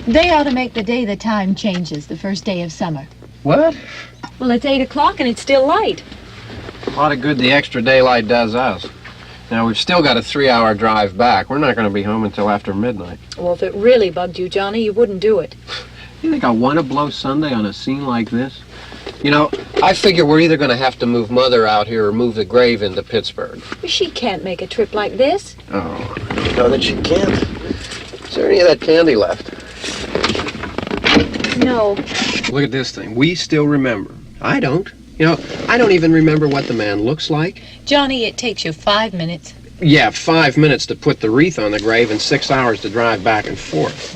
They ought to make the day the time changes, the first day of summer. What? Well, it's 8 o'clock and it's still light. A lot of good the extra daylight does us. Now, we've still got a 3-hour drive back. We're not going to be home until after midnight. Well, if it really bugged you, Johnny, you wouldn't do it. You think I want to blow Sunday on a scene like this? You know, I figure we're either going to have to move Mother out here or move the grave into Pittsburgh. She can't make a trip like this. Oh, you know that she can't. Is there any of that candy left? No. Look at this thing. We still remember. I don't. You know, I don't even remember what the man looks like. Johnny, it takes you 5 minutes. Yeah, 5 minutes to put the wreath on the grave and 6 hours to drive back and forth.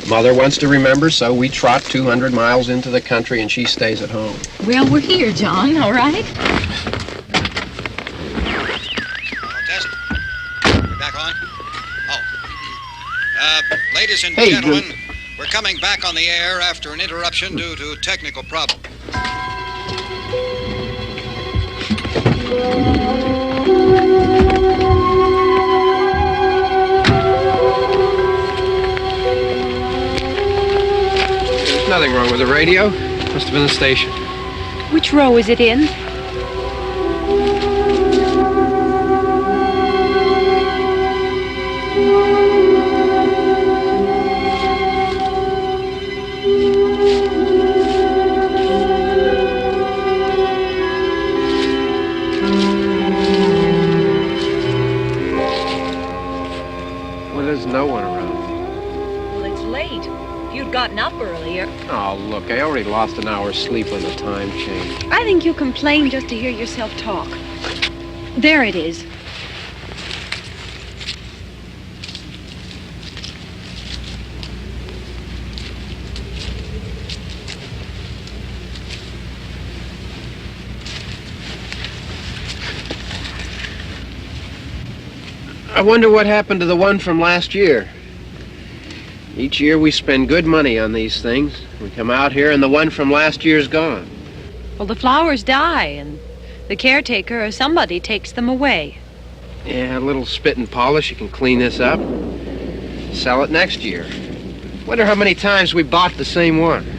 Mother wants to remember, so we trot 200 miles into the country and she stays at home. Well, we're here, John, all right? Test. We're back on? Oh. Ladies and Hey, gentlemen, we're coming back on the air after an interruption due to technical problem. There's nothing wrong with the radio. Must have been the station. Which row is it in? Well, there's no one around. Well, it's late. If you'd gotten up earlier. Oh, look, I already lost an hour's sleep when the time changed. I think you complain just to hear yourself talk. There it is. I wonder what happened to the one from last year. Each year we spend good money on these things. We come out here and the one from last year's gone. Well, the flowers die, and the caretaker or somebody takes them away. Yeah, a little spit and polish. You can clean this up. Sell it next year. Wonder how many times we bought the same one.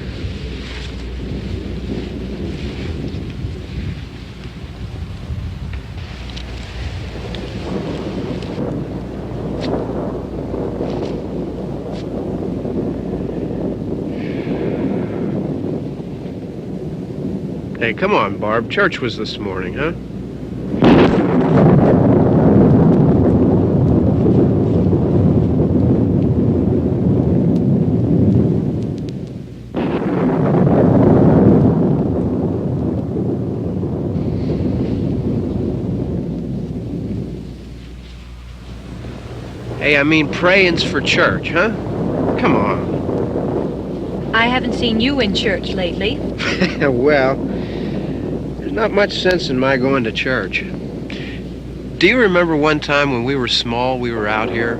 Hey, come on, Barb. Church was this morning, huh? Hey, I mean praying's for church, huh? Come on. I haven't seen you in church lately. Well, there's not much sense in my going to church. Do you remember one time when we were small, we were out here?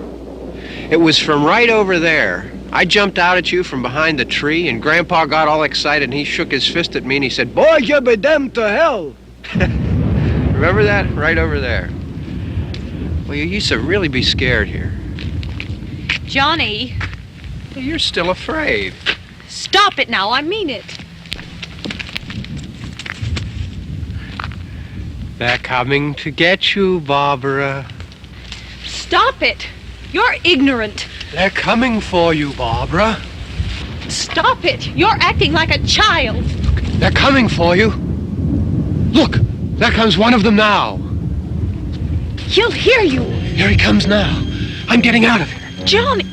It was from right over there. I jumped out at you from behind the tree, and Grandpa got all excited, and he shook his fist at me, and he said, "Boy, you be damned to hell." Remember that? Right over there. Well, you used to really be scared here. Johnny, You're still afraid. stop it now. I mean it. They're coming to get you, Barbara. Stop it. You're ignorant. They're coming for you, Barbara. Stop it. You're acting like a child. They're coming for you. Look, there comes one of them now. He'll hear you. Here he comes now. I'm getting out of here. Johnny.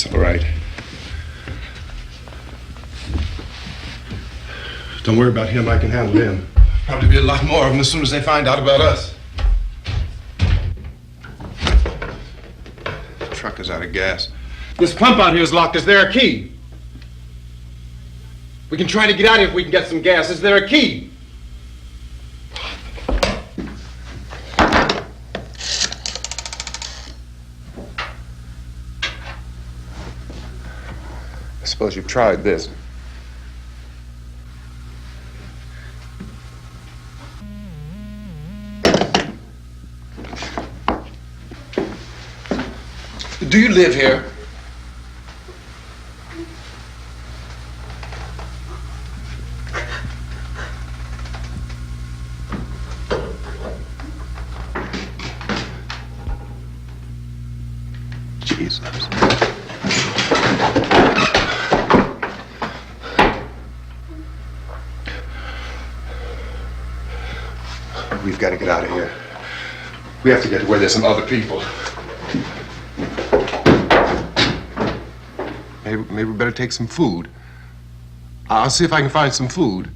It's all right. Don't worry about him. I can handle him. Probably be a lot more of them as soon as they find out about us. The truck is out of gas. This pump out here is locked. Is there a key? We can try to get out of here if we can get some gas. Is there a key? I suppose you've tried this. Do you live here? Jesus. We've got to get out of here. We have to get to where there's some other people. Maybe we better take some food. I'll see if I can find some food.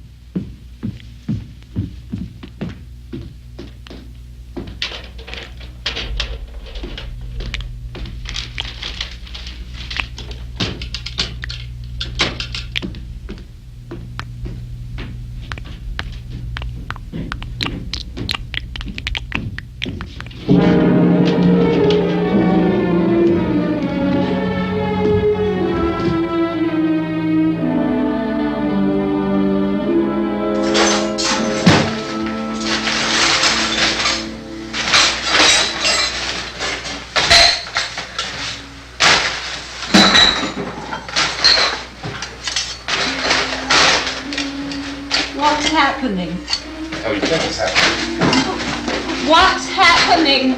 What's happening? Oh, you think it's happening? What's happening?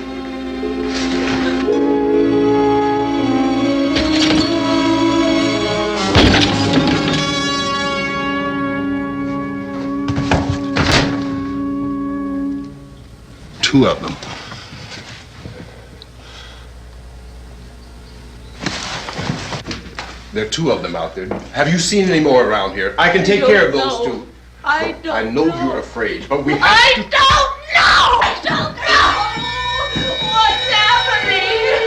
Two of them. There are two of them out there. Have you seen any more around here? I can take care of those two. I don't I know you're afraid, but we have to... I don't know! I don't know! What's happening?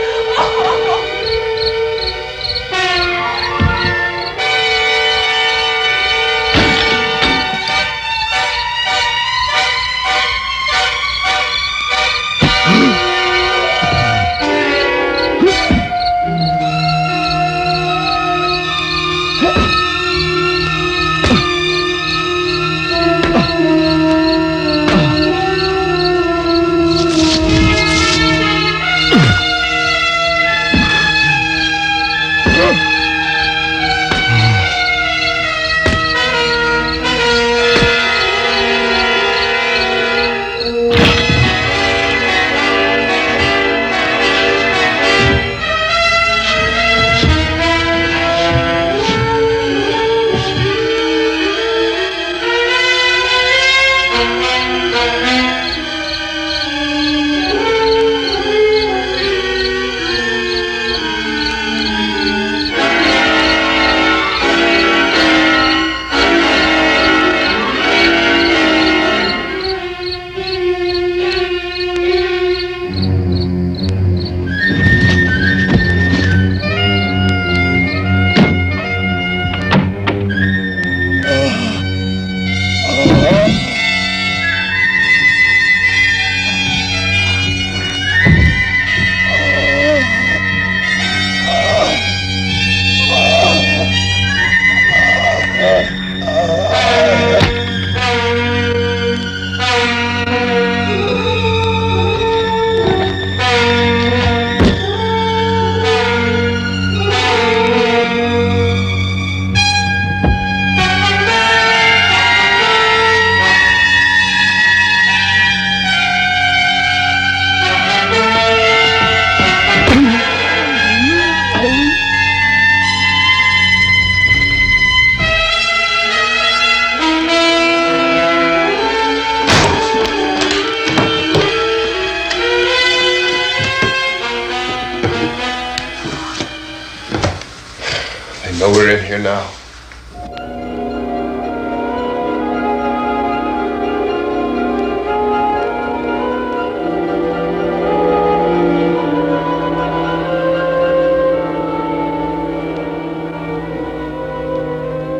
So we're in here now.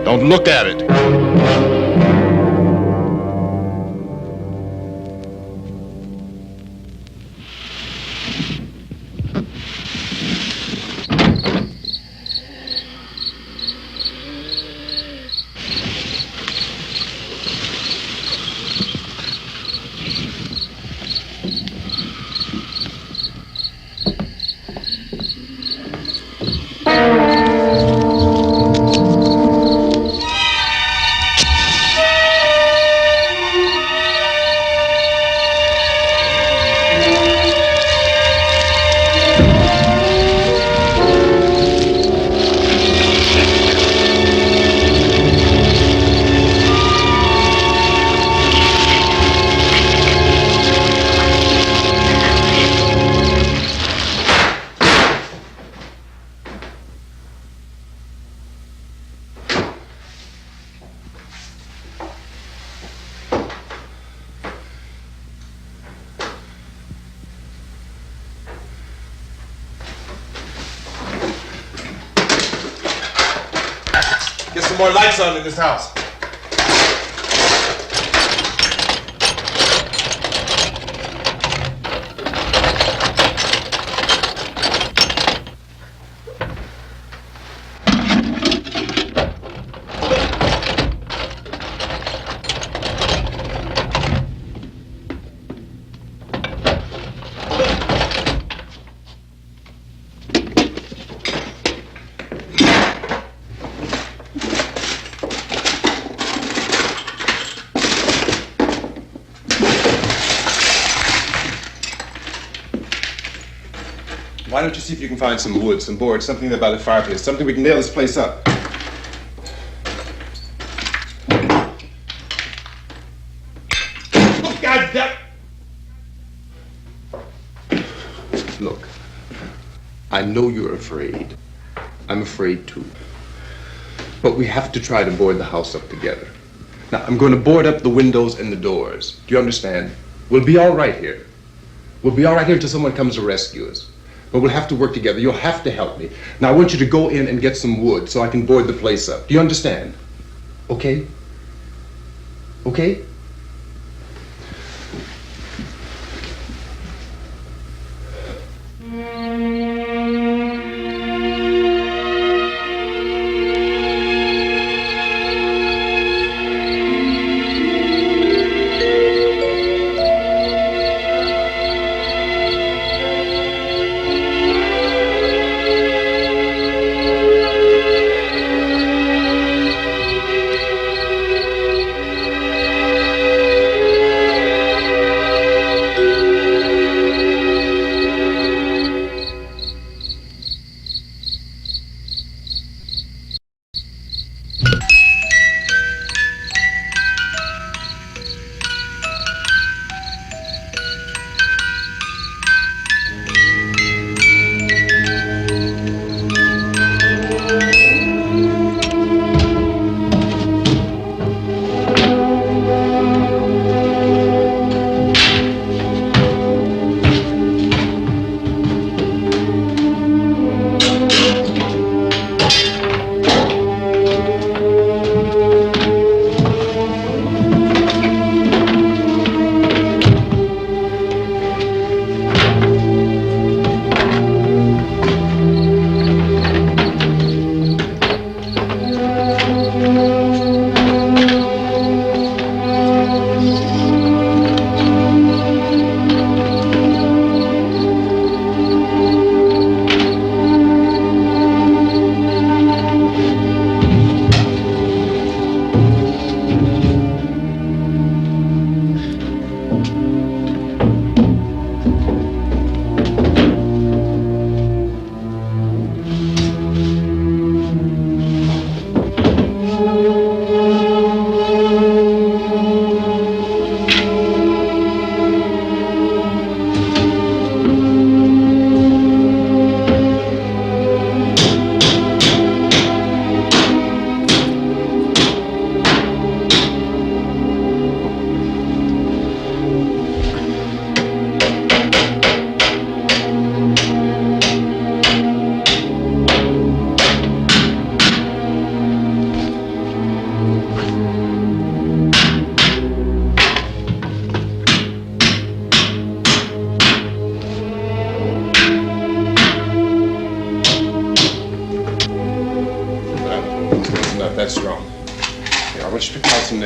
Don't look at it. Get some more lights on in this house. Why don't you see if you can find some wood, some boards, something about the fireplace, something we can nail this place up. Oh, God damn! Look, I know you're afraid. I'm afraid too. But we have to try to board the house up together. Now, I'm going to board up the windows and the doors. Do you understand? We'll be all right here. We'll be all right here until someone comes to rescue us. But we'll have to work together. You'll have to help me. Now, I want you to go in and get some wood so I can board the place up. Do you understand? Okay? Okay?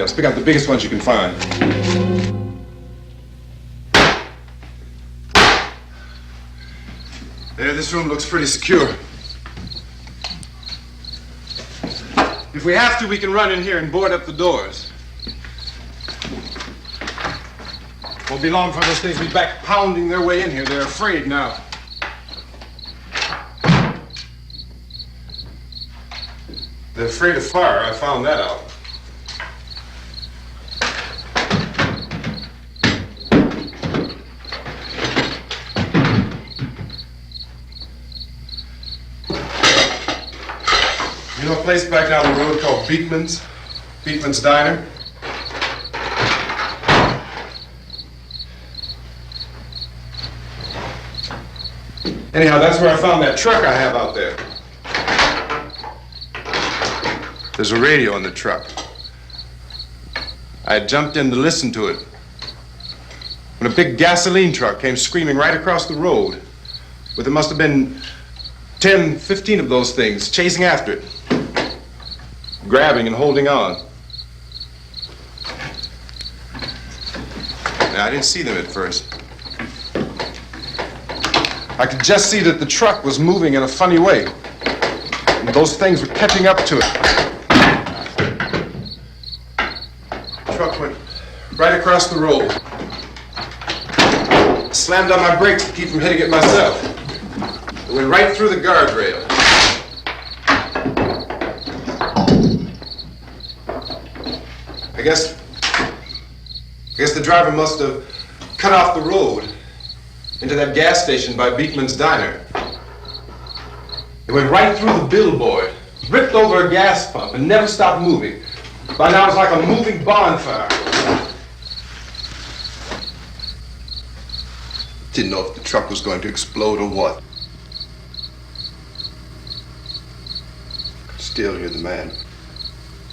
nails. Pick out the biggest ones you can find. There, this room looks pretty secure. If we have to, we can run in here and board up the doors. Won't be long for those things to be back pounding their way in here. They're afraid now. They're afraid of fire. I found that out. You know a place back down the road called Beekman's? Beekman's Diner? Anyhow, that's where I found that truck I have out there. There's a radio in the truck. I had jumped in to listen to it when a big gasoline truck came screaming right across the road with there must have been 10, 15 of those things chasing after it, grabbing and holding on. Now, I didn't see them at first. I could just see that the truck was moving in a funny way. And those things were catching up to it. The truck went right across the road. Slammed on my brakes to keep from hitting it myself. It went right through the guardrail. I guess the driver must have cut off the road into that gas station by Beekman's Diner. It went right through the billboard, ripped over a gas pump, and never stopped moving. By now, it's like a moving bonfire. Didn't know if the truck was going to explode or what. Could still hear the man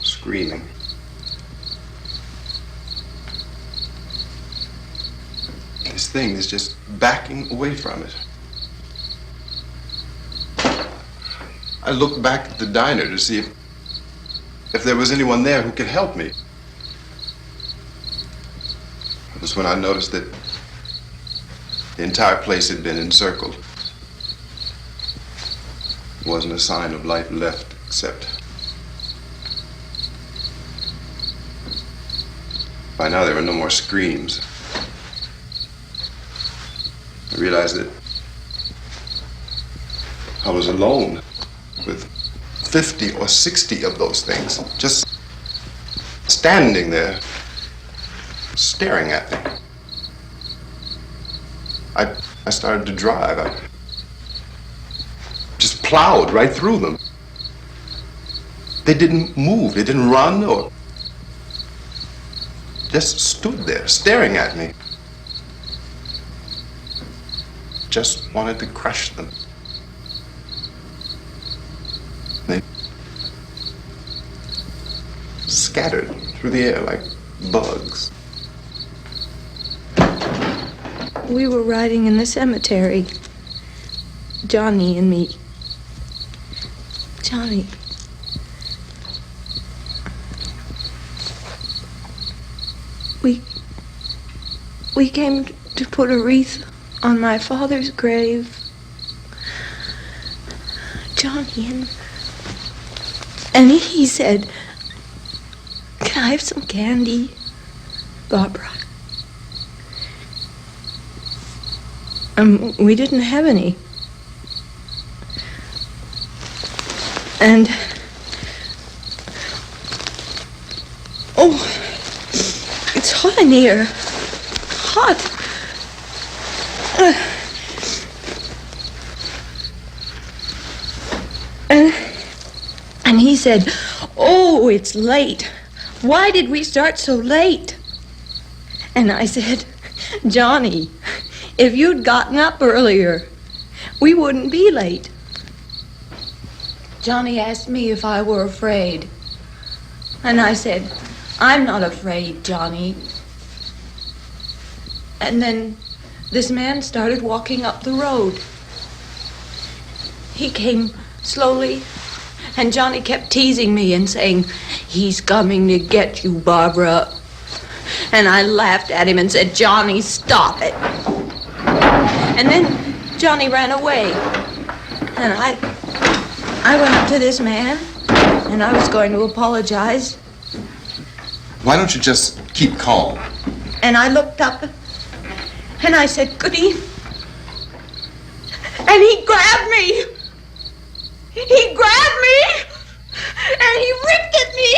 screaming. This thing is just backing away from it. I looked back at the diner to see if there was anyone there who could help me. It was when I noticed that the entire place had been encircled. There wasn't a sign of life left except by now there were no more screams. I realized that I was alone with 50 or 60 of those things, just standing there, staring at me. I started to drive. I just plowed right through them. They didn't move, they didn't run or just stood there, staring at me. Just wanted to crush them. They scattered through the air like bugs. We were riding in the cemetery, Johnny and me. Johnny. We came to put a wreath on my father's grave. Johnny, and he said, "Can I have some candy, Barbara?" We didn't have any. And oh, it's hot in here. Hot. And he said, "Oh, it's late. Why did we start so late?" And I said, "Johnny, if you'd gotten up earlier, we wouldn't be late." Johnny asked me if I were afraid. And I said, "I'm not afraid, Johnny." And then this man started walking up the road. He came slowly And Johnny kept teasing me and saying, "He's coming to get you, Barbara." And I laughed at him and said, "Johnny, stop it." And then Johnny ran away. And I went up to this man, and I was going to apologize. Why don't you just keep calm? And I looked up, and I said, "Goody." And he grabbed me. He grabbed me, and he ripped at me.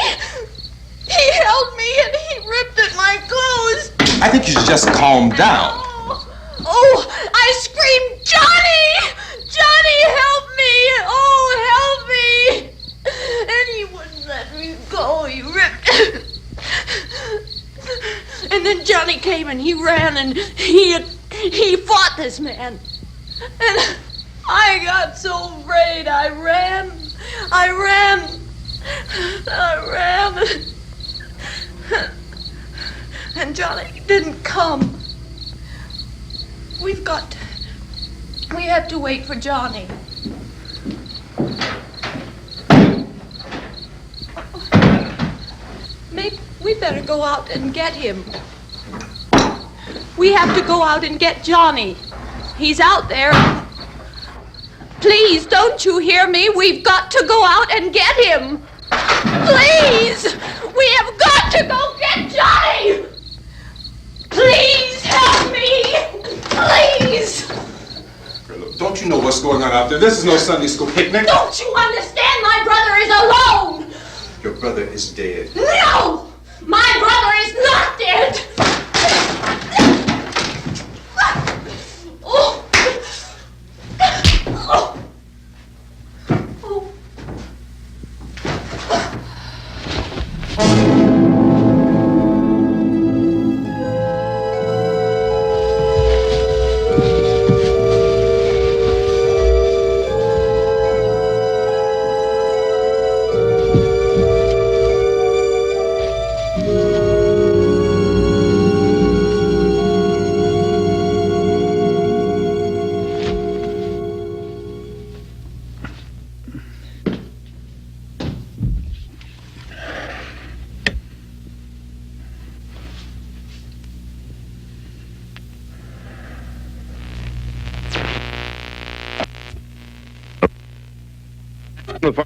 He held me, and he ripped at my clothes. I think you should just calm down. Oh, I screamed, "Johnny! Johnny, help me! Oh, help me!" And he wouldn't let me go. He ripped. And then Johnny came and he ran and he fought this man. And I got so afraid. I ran. And Johnny didn't come. We have to wait for Johnny. Maybe we better go out and get him. We have to go out and get Johnny. He's out there. Please, don't you hear me? We've got to go out and get him. Please! We have got to go get Johnny! Please help me! Please! Don't you know what's going on out there? This is no Sunday school picnic. Don't you understand? My brother is alone! Your brother is dead. No! My brother is not dead! Oh. Oh.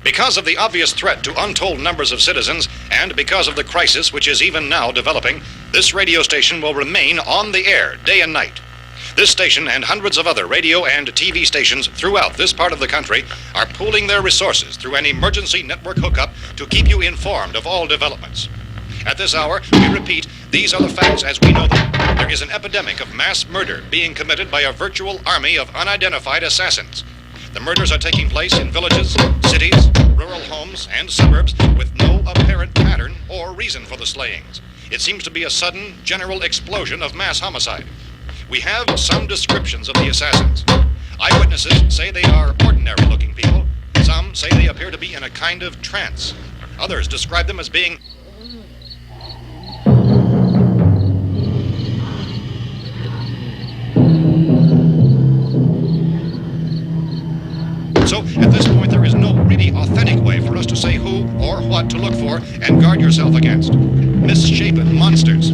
Because of the obvious threat to untold numbers of citizens, and because of the crisis which is even now developing, this radio station will remain on the air day and night. This station and hundreds of other radio and TV stations throughout this part of the country are pooling their resources through an emergency network hookup to keep you informed of all developments. At this hour, we repeat, these are the facts as we know them. There is an epidemic of mass murder being committed by a virtual army of unidentified assassins. The murders are taking place in villages, cities, rural homes, and suburbs with no apparent pattern or reason for the slayings. It seems to be a sudden, general explosion of mass homicide. We have some descriptions of the assassins. Eyewitnesses say they are ordinary-looking people. Some say they appear to be in a kind of trance. Others describe them as being So, at this point, there is no really authentic way for us to say who or what to look for and guard yourself against. Misshapen monsters.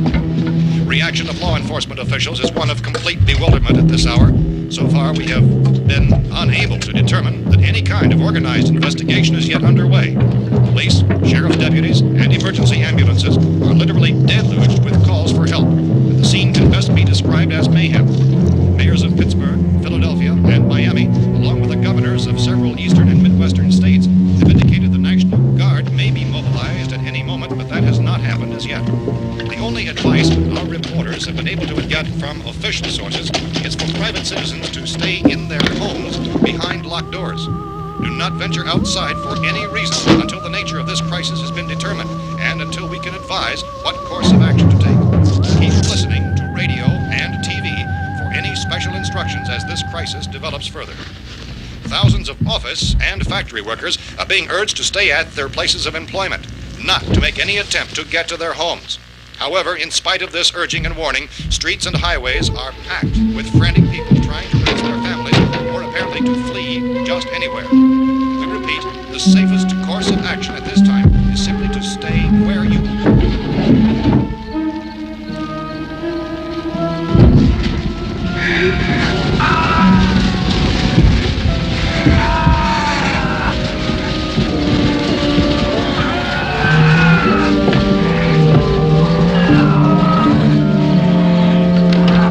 Reaction of law enforcement officials is one of complete bewilderment at this hour. So far, we have been unable to determine that any kind of organized investigation is yet underway. Police, sheriff's deputies, and emergency ambulances are literally deluged with calls for help. The scene can best be described as mayhem. Mayors of Pittsburgh, Philadelphia, and Miami, along with the governors of several eastern and midwestern states, have indicated the National Guard may be mobilized at any moment, but that has not happened as yet. The only advice our reporters have been able to get from official sources is for private citizens to stay in their homes behind locked doors. Do not venture outside for any reason until the nature of this crisis has been determined and until we can advise what course of action to take. Keep listening to radio and TV for any special instructions as this crisis develops further. Thousands of office and factory workers are being urged to stay at their places of employment, not to make any attempt to get to their homes. However, in spite of this urging and warning, streets and highways are packed with frantic people trying to reach their families or apparently to flee just anywhere. We repeat, repeat, the safest course of action at this time is simply to stay where you are.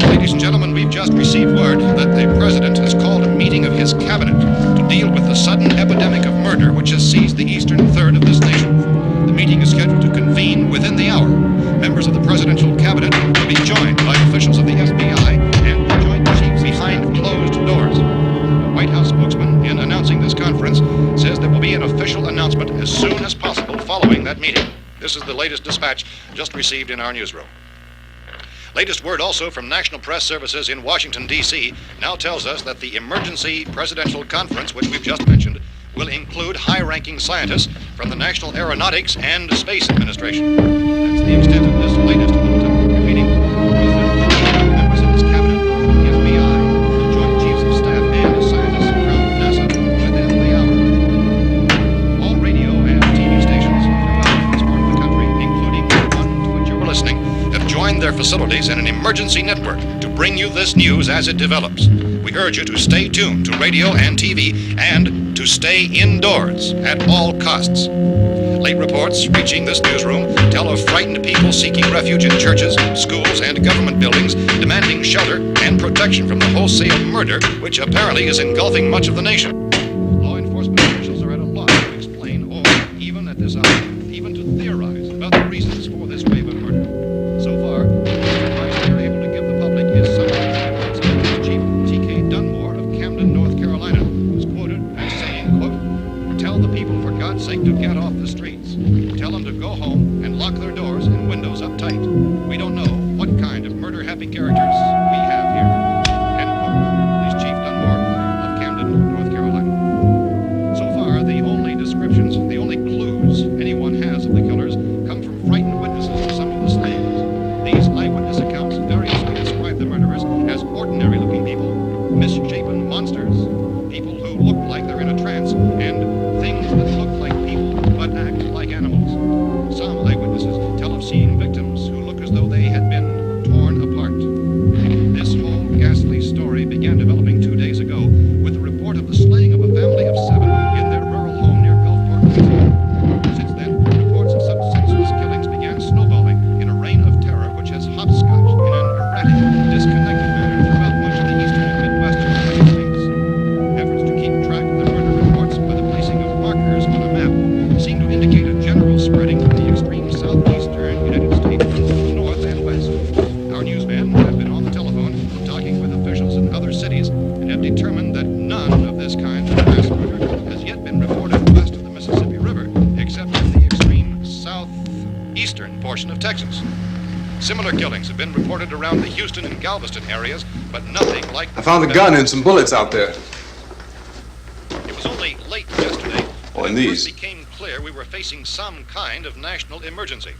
Ladies and gentlemen, we've just received word that the President has called a meeting of his cabinet to deal with the sudden epidemic of murder which has seized the eastern third of this nation. The meeting is scheduled to convene within the hour. Members of the presidential cabinet will be joined by officials of the FBI and the joint chiefs behind closed doors. The White House spokesman, in announcing this conference, says there will be an official announcement as soon as possible following that meeting. This is the latest dispatch just received in our newsroom. Latest word also from National Press Services in Washington, D.C. now tells us that the emergency presidential conference, which we've just mentioned, will include high-ranking scientists from the National Aeronautics and Space Administration. That's the extent of this latest bulletin. Repeating, members of his cabinet, the FBI, the Joint Chiefs of Staff, and scientists from NASA within the hour. All radio and TV stations throughout this part of the country, including the one to which you were listening, have joined their facilities in an emergency network to bring you this news as it develops. We urge you to stay tuned to radio and TV and to stay indoors at all costs. Late reports reaching this newsroom tell of frightened people seeking refuge in churches, schools, and government buildings, demanding shelter and protection from the wholesale murder which apparently is engulfing much of the nation. Law enforcement officials are at a loss to explain or, even at this hour, even to theorize about the reasons for this wave of murder. So far, the advice they're able to give the public is summary. Police Chief T.K. Dunmore of Camden, North Carolina, was quoted as saying, quote, "Tell the people, for God's sake, to get off the streets. Tell them to go home and lock their doors and windows up tight. We don't know what kind of murder-happy characters we have here." End quote. Police Chief Dunmore of Camden, North Carolina. So far, the only descriptions, the only clues anyone has of the killers come from frightened witnesses of some of the slayings. These eyewitness accounts variously describe the murderers as ordinary-looking people, misshapen monsters, people who look like they're in a trance, and things that look like people but act like animals. Some eyewitnesses tell of seeing victims who look as though they had been torn apart. This whole ghastly story began developing 2 days ago with the report of the slaying of a family of 7 in their rural home near Gulfport, Louisiana. Since then, reports of such senseless killings began snowballing in a reign of terror which has hopscotched in an erratic, disconnected manner throughout much of the eastern and midwestern United States. Efforts to keep track of the murder reports by the placing of markers on a map seem to indicate a general spreading from the extreme southeastern United States to the north and west. Our newsmen have been on the telephone talking with officials in other cities and have determined that none of this kind of mass murder has yet been reported west of the Mississippi River, except in the extreme southeastern portion of Texas. Similar killings have been reported around the Houston and Galveston areas, but nothing like I found a gun and some bullets out there. It was only late yesterday Oh, when and it these. first became clear we were facing some kind of national emergency.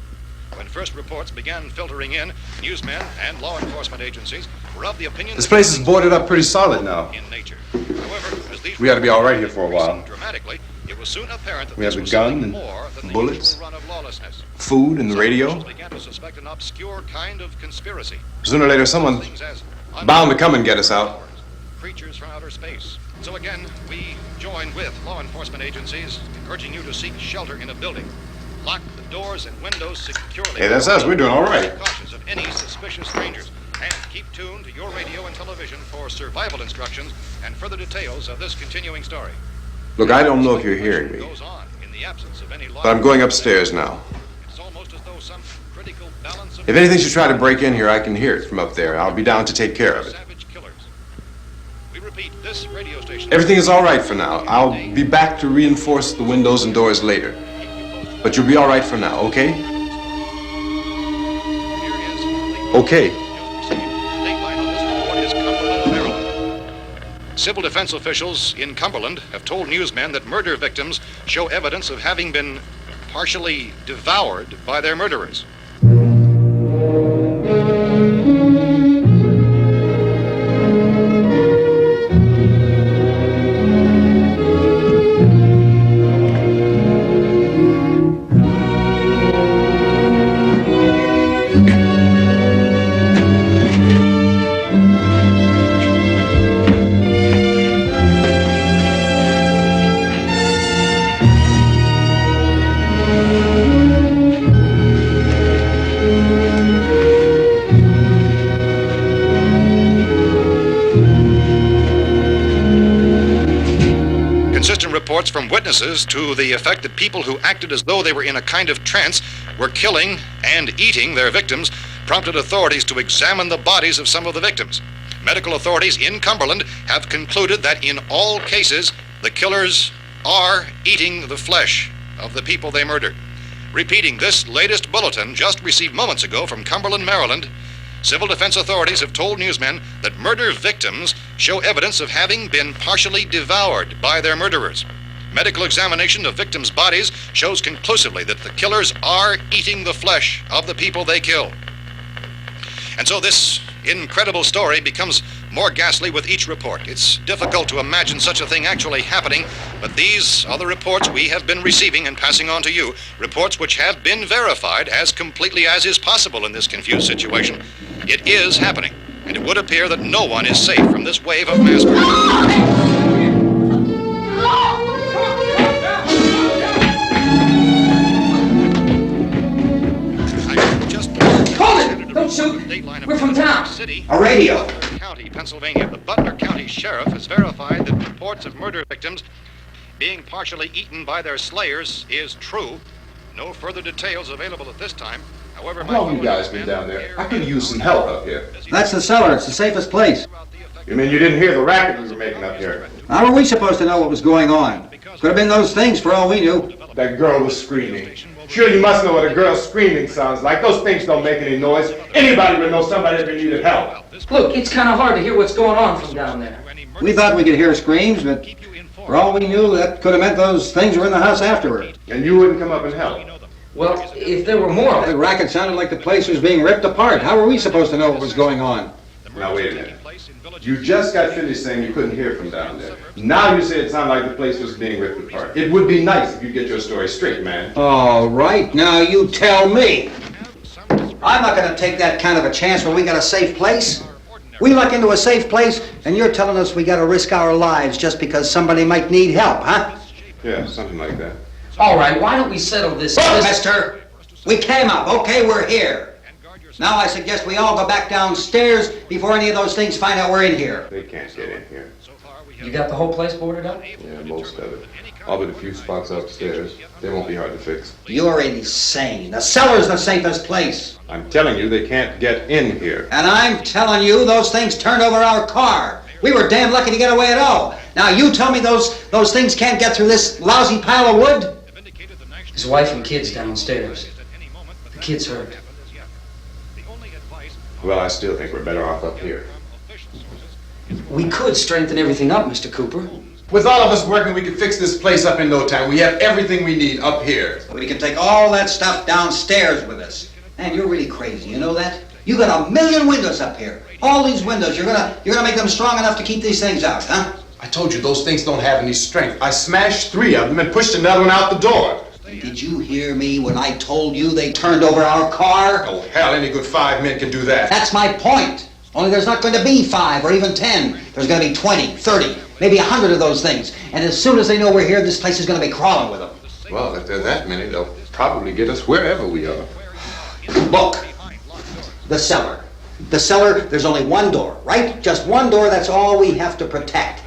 When first reports began filtering in, newsmen and law enforcement agencies were of the opinion This that place is things boarded up pretty solid now. in nature. However, as these We ought to be all right here reports for a while. increased dramatically, it was soon apparent that We this have a was gun something and more than the bullets. usual run of lawlessness. Food and the Some radio. officials began to suspect an obscure kind of conspiracy. Sooner or later, someone's Things as bound to come and get us out. creatures from outer space. So again, we join with law enforcement agencies, urging you to seek shelter in a building. Lock the doors and windows securely. Hey, that's us. We're doing all right. Be cautious of any suspicious strangers. And keep tuned to your radio and television for survival instructions and further details of this continuing story. Look, I don't know if you're hearing me, Goes on in the absence of any law. but I'm going upstairs now. It's almost as though some critical balance of If anything should try to break in here, I can hear it from up there. I'll be down to take care of it. savage killers. We repeat, this radio station. Everything is all right for now. I'll be back to reinforce the windows and doors later. But you'll be all right for now, okay? Okay. Civil defense officials in Cumberland have told newsmen that murder victims show evidence of having been partially devoured by their murderers. Inconsistent reports from witnesses to the effect that people who acted as though they were in a kind of trance were killing and eating their victims prompted authorities to examine the bodies of some of the victims. Medical authorities in Cumberland have concluded that in all cases, the killers are eating the flesh of the people they murdered. Repeating this latest bulletin just received moments ago from Cumberland, Maryland, civil defense authorities have told newsmen that murder victims show evidence of having been partially devoured by their murderers. Medical examination of victims' bodies shows conclusively that the killers are eating the flesh of the people they kill. And so this incredible story becomes more ghastly with each report. It's difficult to imagine such a thing actually happening, but these are the reports we have been receiving and passing on to you, reports which have been verified as completely as is possible in this confused situation. It is happening, and it would appear that no one is safe from this wave of mass murder. Don't shoot! We're from town. A radio. County, Pennsylvania. The Butler County Sheriff has verified that reports of murder victims being partially eaten by their slayers is true. No further details available at this time. However, How long have you guys been down there? I could use some help up here. That's the cellar. It's the safest place. You mean you didn't hear the racket we were making up here? How were we supposed to know what was going on? Could have been those things for all we knew. That girl was screaming. Sure, you must know what a girl screaming sounds like. Those things don't make any noise. Anybody would know somebody ever needed help. Look, it's kind of hard to hear what's going on from down there. We thought we could hear screams, but for all we knew, that could have meant those things were in the house afterward. And you wouldn't come up and help? Well, if there were more... The racket sounded like the place was being ripped apart. How were we supposed to know what was going on? Now, wait a minute. You just got finished saying you couldn't hear from down there. Now you say it sounded like the place was being ripped apart. It would be nice if you get your story straight, man. All right, now you tell me. I'm not going to take that kind of a chance when we got a safe place. We luck into a safe place, and you're telling us we got to risk our lives just because somebody might need help, huh? Yeah, something like that. All right, why don't we settle this... Look, mister, we came up. Okay, we're here. Now I suggest we all go back downstairs before any of those things find out we're in here. They can't get in here. You got the whole place boarded up? Yeah, most of it. All but a few spots upstairs. They won't be hard to fix. You're insane. The cellar's the safest place. I'm telling you, they can't get in here. And I'm telling you, those things turned over our car. We were damn lucky to get away at all. Now you tell me those things can't get through this lousy pile of wood? His wife and kids downstairs. The kid's hurt. Well, I still think we're better off up here. We could strengthen everything up, Mr. Cooper. With all of us working, we could fix this place up in no time. We have everything we need up here. We can take all that stuff downstairs with us. Man, you're really crazy, you know that? You got 1,000,000 windows up here. All these windows, you're gonna make them strong enough to keep these things out, huh? I told you those things don't have any strength. I smashed 3 of them and pushed another one out the door. Did you hear me when I told you they turned over our car? Oh, hell, any good 5 men can do that. That's my point. Only there's not going to be 5 or even 10. There's going to be 20, 30, maybe 100 of those things. And as soon as they know we're here, this place is going to be crawling with them. Well, if there are that many, they'll probably get us wherever we are. Look, the cellar. The cellar, there's only one door, right? Just one door, that's all we have to protect.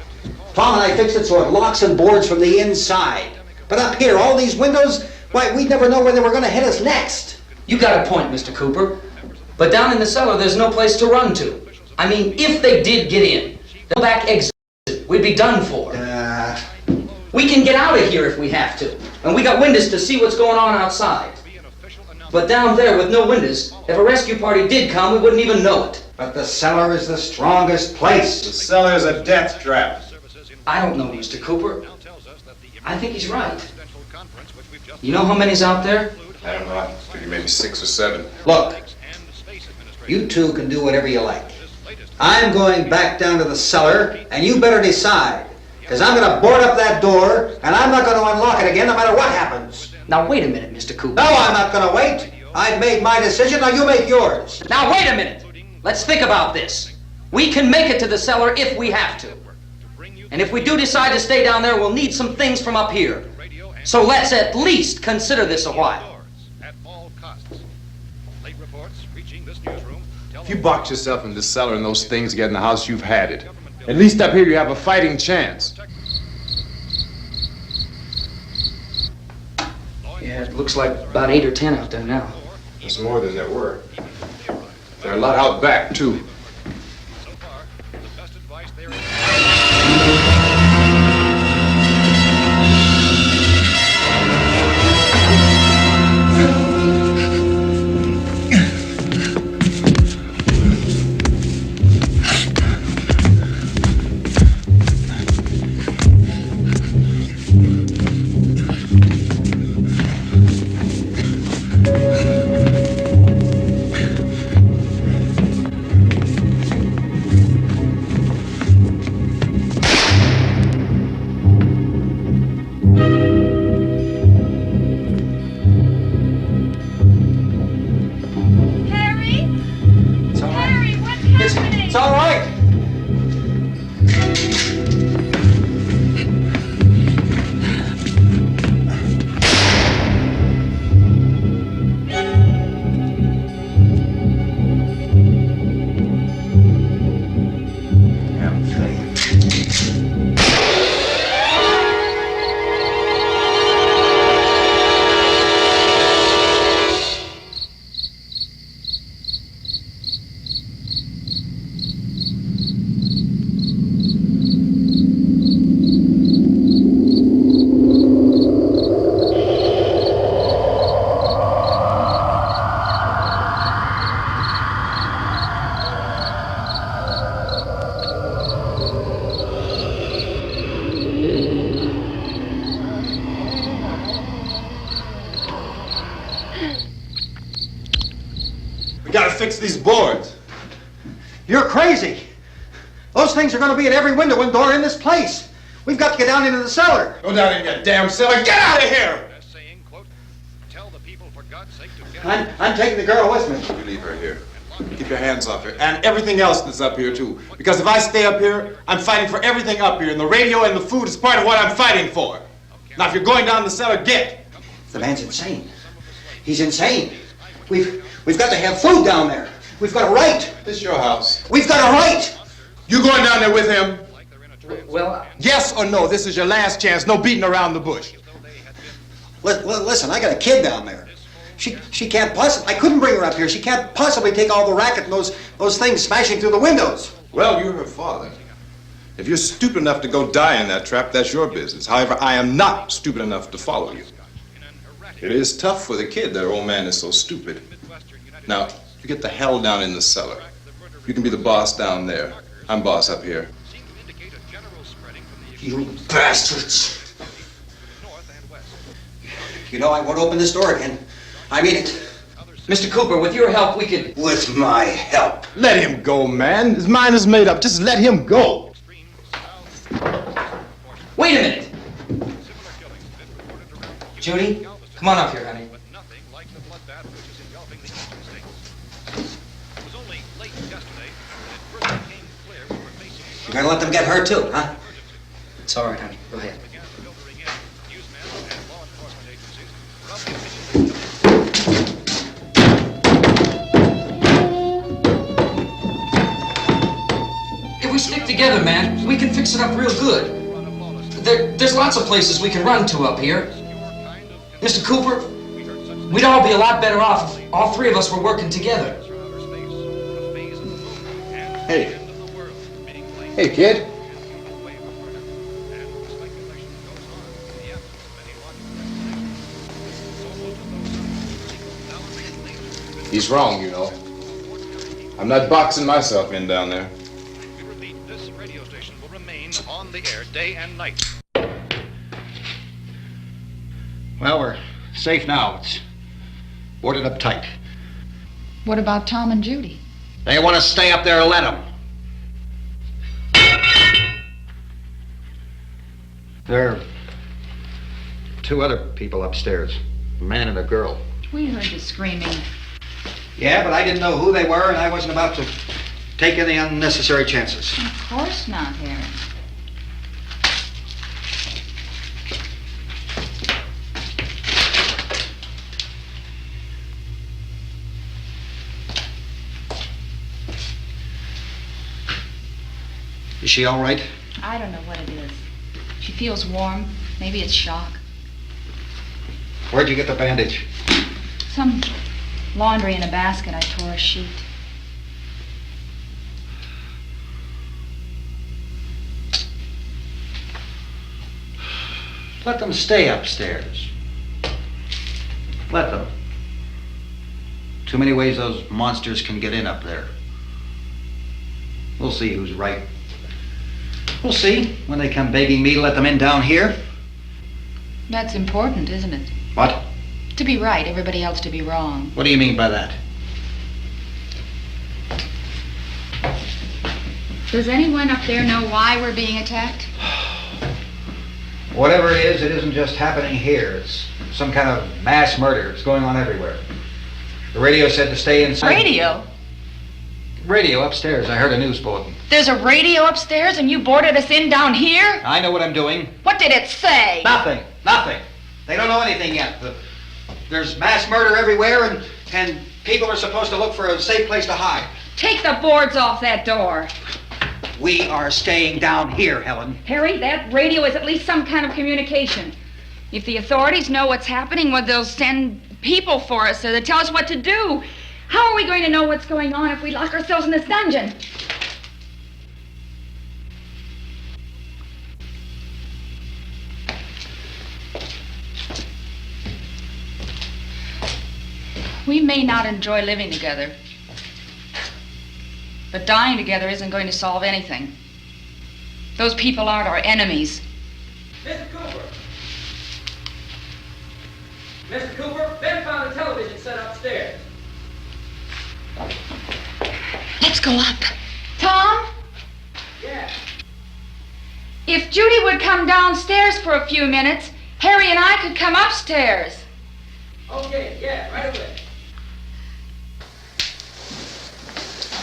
Tom and I fixed it so it locks and boards from the inside. But up here, all these windows, why, we'd never know when they were going to hit us next. You got a point, Mr. Cooper. But down in the cellar, there's no place to run to. I mean, if they did get in, the back exit, we'd be done for. We can get out of here if we have to. And we got windows to see what's going on outside. But down there with no windows, if a rescue party did come, we wouldn't even know it. But the cellar is the strongest place. The cellar is a death trap. I don't know, Mr. Cooper. I think he's right. You know how many's out there? I don't know. I figure maybe 6 or 7. Look, you two can do whatever you like. I'm going back down to the cellar, and you better decide. Because I'm going to board up that door, and I'm not going to unlock it again no matter what happens. Now, wait a minute, Mr. Cooper. No, I'm not going to wait. I've made my decision, now you make yours. Now, wait a minute. Let's think about this. We can make it to the cellar if we have to. And if we do decide to stay down there, we'll need some things from up here. So let's at least consider this a while. If you box yourself in the cellar and those things get in the house, you've had it. At least up here you have a fighting chance. Yeah, it looks like about 8 or 10 out there now. There's more than there were. There are a lot out back, too. So far, the best advice there is. It's all right. We gotta fix these boards. You're crazy. Those things are going to be at every window and door in this place. We've got to get down into the cellar. Go down in your damn cellar. Get out of here! Best saying, quote, tell the people for God's sake to get I'm taking the girl with me. You leave her here. Keep your hands off her. And everything else that's up here, too. Because if I stay up here, I'm fighting for everything up here. And the radio and the food is part of what I'm fighting for. Now, if you're going down the cellar, get. The man's insane. He's insane. We've got to have food down there. We've got a right. This is your house. We've got a right. You going down there with him? Well, Yes or no? This is your last chance. No beating around the bush. Listen, I got a kid down there. She can't possibly. I couldn't bring her up here. She can't possibly take all the racket and those things smashing through the windows. Well, you're her father. If you're stupid enough to go die in that trap, that's your business. However, I am not stupid enough to follow you. It is tough for the kid that her old man is so stupid. Now, you get the hell down in the cellar. You can be the boss down there. I'm boss up here. You bastards. You know I won't open this door again. I mean it. Mr. Cooper, with your help, we could... With my help. Let him go, man. His mind is made up. Just let him go. Wait a minute. Judy, come on up here, honey. You're gonna let them get hurt too, huh? It's all right, honey. Go ahead. If we stick together, man, we can fix it up real good. There's lots of places we can run to up here. Mr. Cooper, we'd all be a lot better off if all three of us were working together. Hey. Hey, kid. He's wrong, you know. I'm not boxing myself in down there. We repeat, this radio station will remain on the air day and night. Well, we're safe now. It's boarded up tight. What about Tom and Judy? They want to stay up there, let them. There are two other people upstairs, a man and a girl. We heard you screaming. Yeah, but I didn't know who they were, and I wasn't about to take any unnecessary chances. Of course not, Harry. Is she all right? I don't know what it is. She feels warm. Maybe it's shock. Where'd you get the bandage? Some laundry in a basket. I tore a sheet. Let them stay upstairs. Let them. Too many ways those monsters can get in up there. We'll see who's right. We'll see when they come begging me to let them in down here. That's important, isn't it? What? To be right, everybody else to be wrong. What do you mean by that? Does anyone up there know why we're being attacked? Whatever it isn't just happening here. It's some kind of mass murder. It's going on everywhere. The radio said to stay inside. Radio? Radio upstairs. I heard a news bulletin. There's a radio upstairs and you boarded us in down here? I know what I'm doing. What did it say? Nothing. They don't know anything yet. There's mass murder everywhere and people are supposed to look for a safe place to hide. Take the boards off that door. We are staying down here, Helen. Harry, that radio is at least some kind of communication. If the authorities know what's happening, well, they'll send people for us to tell us what to do. How are we going to know what's going on if we lock ourselves in this dungeon? We may not enjoy living together, but dying together isn't going to solve anything. Those people aren't our enemies. Mr. Cooper! Mr. Cooper, Ben found a television set upstairs. Let's go up. Tom? Yeah. If Judy would come downstairs for a few minutes, Harry and I could come upstairs. Okay, yeah, right away.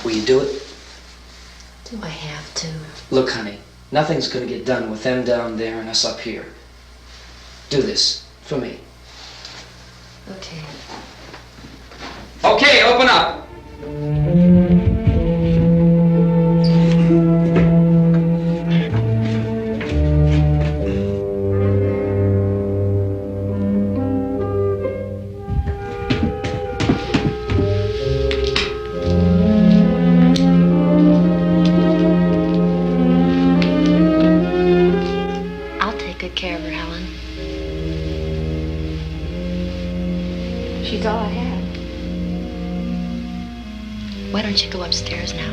Will you do it? Do I have to? Look, honey, nothing's gonna get done with them down there and us up here. Do this for me. Okay. Okay, open up. I'll take good care of her, Helen. She's all I have. Why don't you go upstairs now?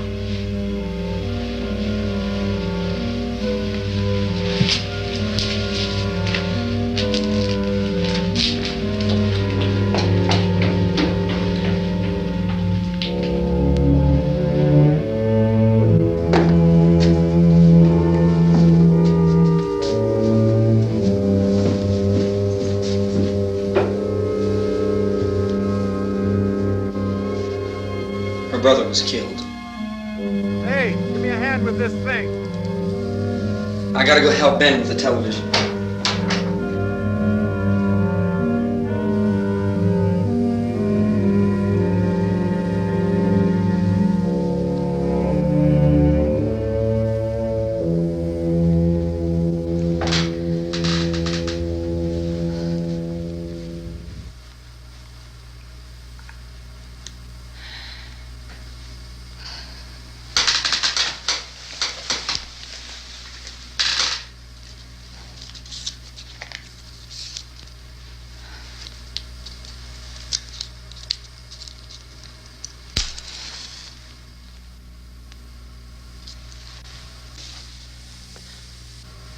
Her brother was killed. Hey, give me a hand with this thing. I gotta go help Ben with the television.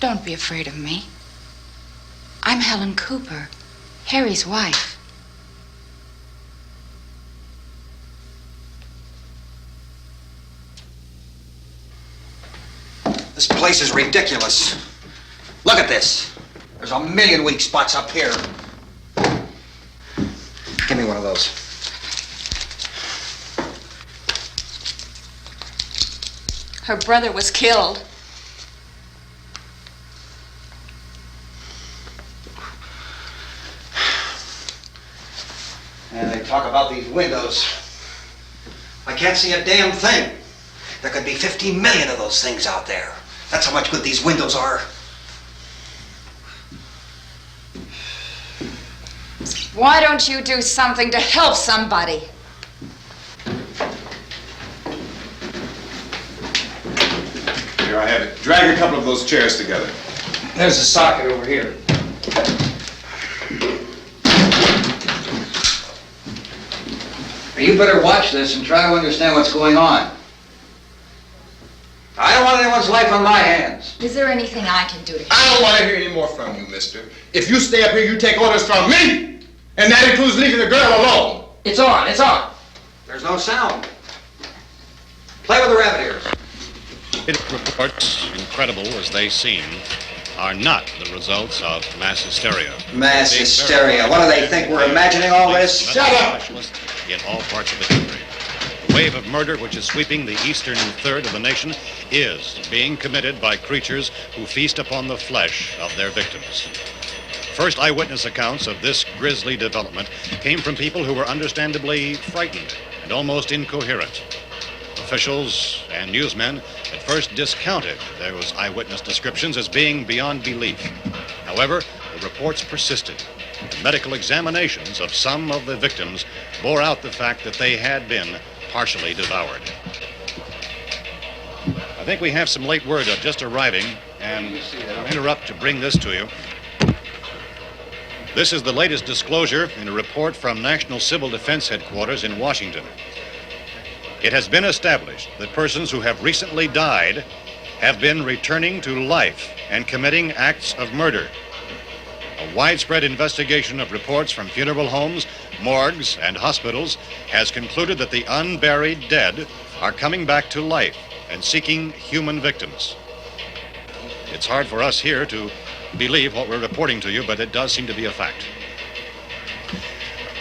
Don't be afraid of me. I'm Helen Cooper, Harry's wife. This place is ridiculous. Look at this. There's a million weak spots up here. Give me one of those. Her brother was killed. And they talk about these windows. I can't see a damn thing. There could be 15 million of those things out there. That's how much good these windows are. Why don't you do something to help somebody? Here, I have it. Drag a couple of those chairs together. There's a socket over here. You better watch this and try to understand what's going on. I don't want anyone's life on my hands. Is there anything I can do to help? I don't want to hear any more from you, mister. If you stay up here, you take orders from me! And that includes leaving the girl alone. It's on, it's on. There's no sound. Play with the rabbit ears. Reports, incredible as they seem, are not the results of mass hysteria. Mass hysteria. What do they think? We're imagining all this? Shut up! In all parts of the country. The wave of murder which is sweeping the eastern third of the nation is being committed by creatures who feast upon the flesh of their victims. First eyewitness accounts of this grisly development came from people who were understandably frightened and almost incoherent. Officials and newsmen at first discounted those eyewitness descriptions as being beyond belief. However, the reports persisted. The medical examinations of some of the victims bore out the fact that they had been partially devoured. I think we have some late word just arriving, and I'll interrupt to bring this to you. This is the latest disclosure in a report from National Civil Defense Headquarters in Washington. It has been established that persons who have recently died have been returning to life and committing acts of murder. A widespread investigation of reports from funeral homes, morgues, and hospitals has concluded that the unburied dead are coming back to life and seeking human victims. It's hard for us here to believe what we're reporting to you, but it does seem to be a fact.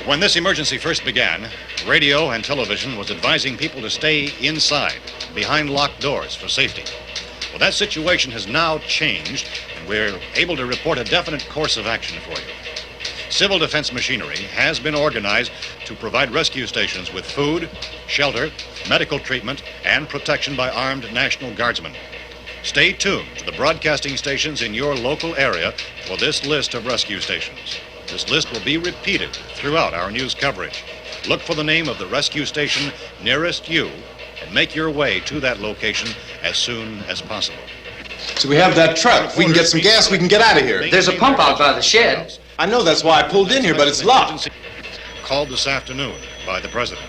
When this emergency first began, radio and television was advising people to stay inside, behind locked doors for safety. Well, that situation has now changed, and we're able to report a definite course of action for you. Civil defense machinery has been organized to provide rescue stations with food, shelter, medical treatment, and protection by armed National Guardsmen. Stay tuned to the broadcasting stations in your local area for this list of rescue stations. This list will be repeated throughout our news coverage. Look for the name of the rescue station nearest you and make your way to that location as soon as possible. So we have that truck. If we can get some gas, we can get out of here. There's a pump out by the shed. I know, that's why I pulled in here, but it's locked. Called this afternoon by the President.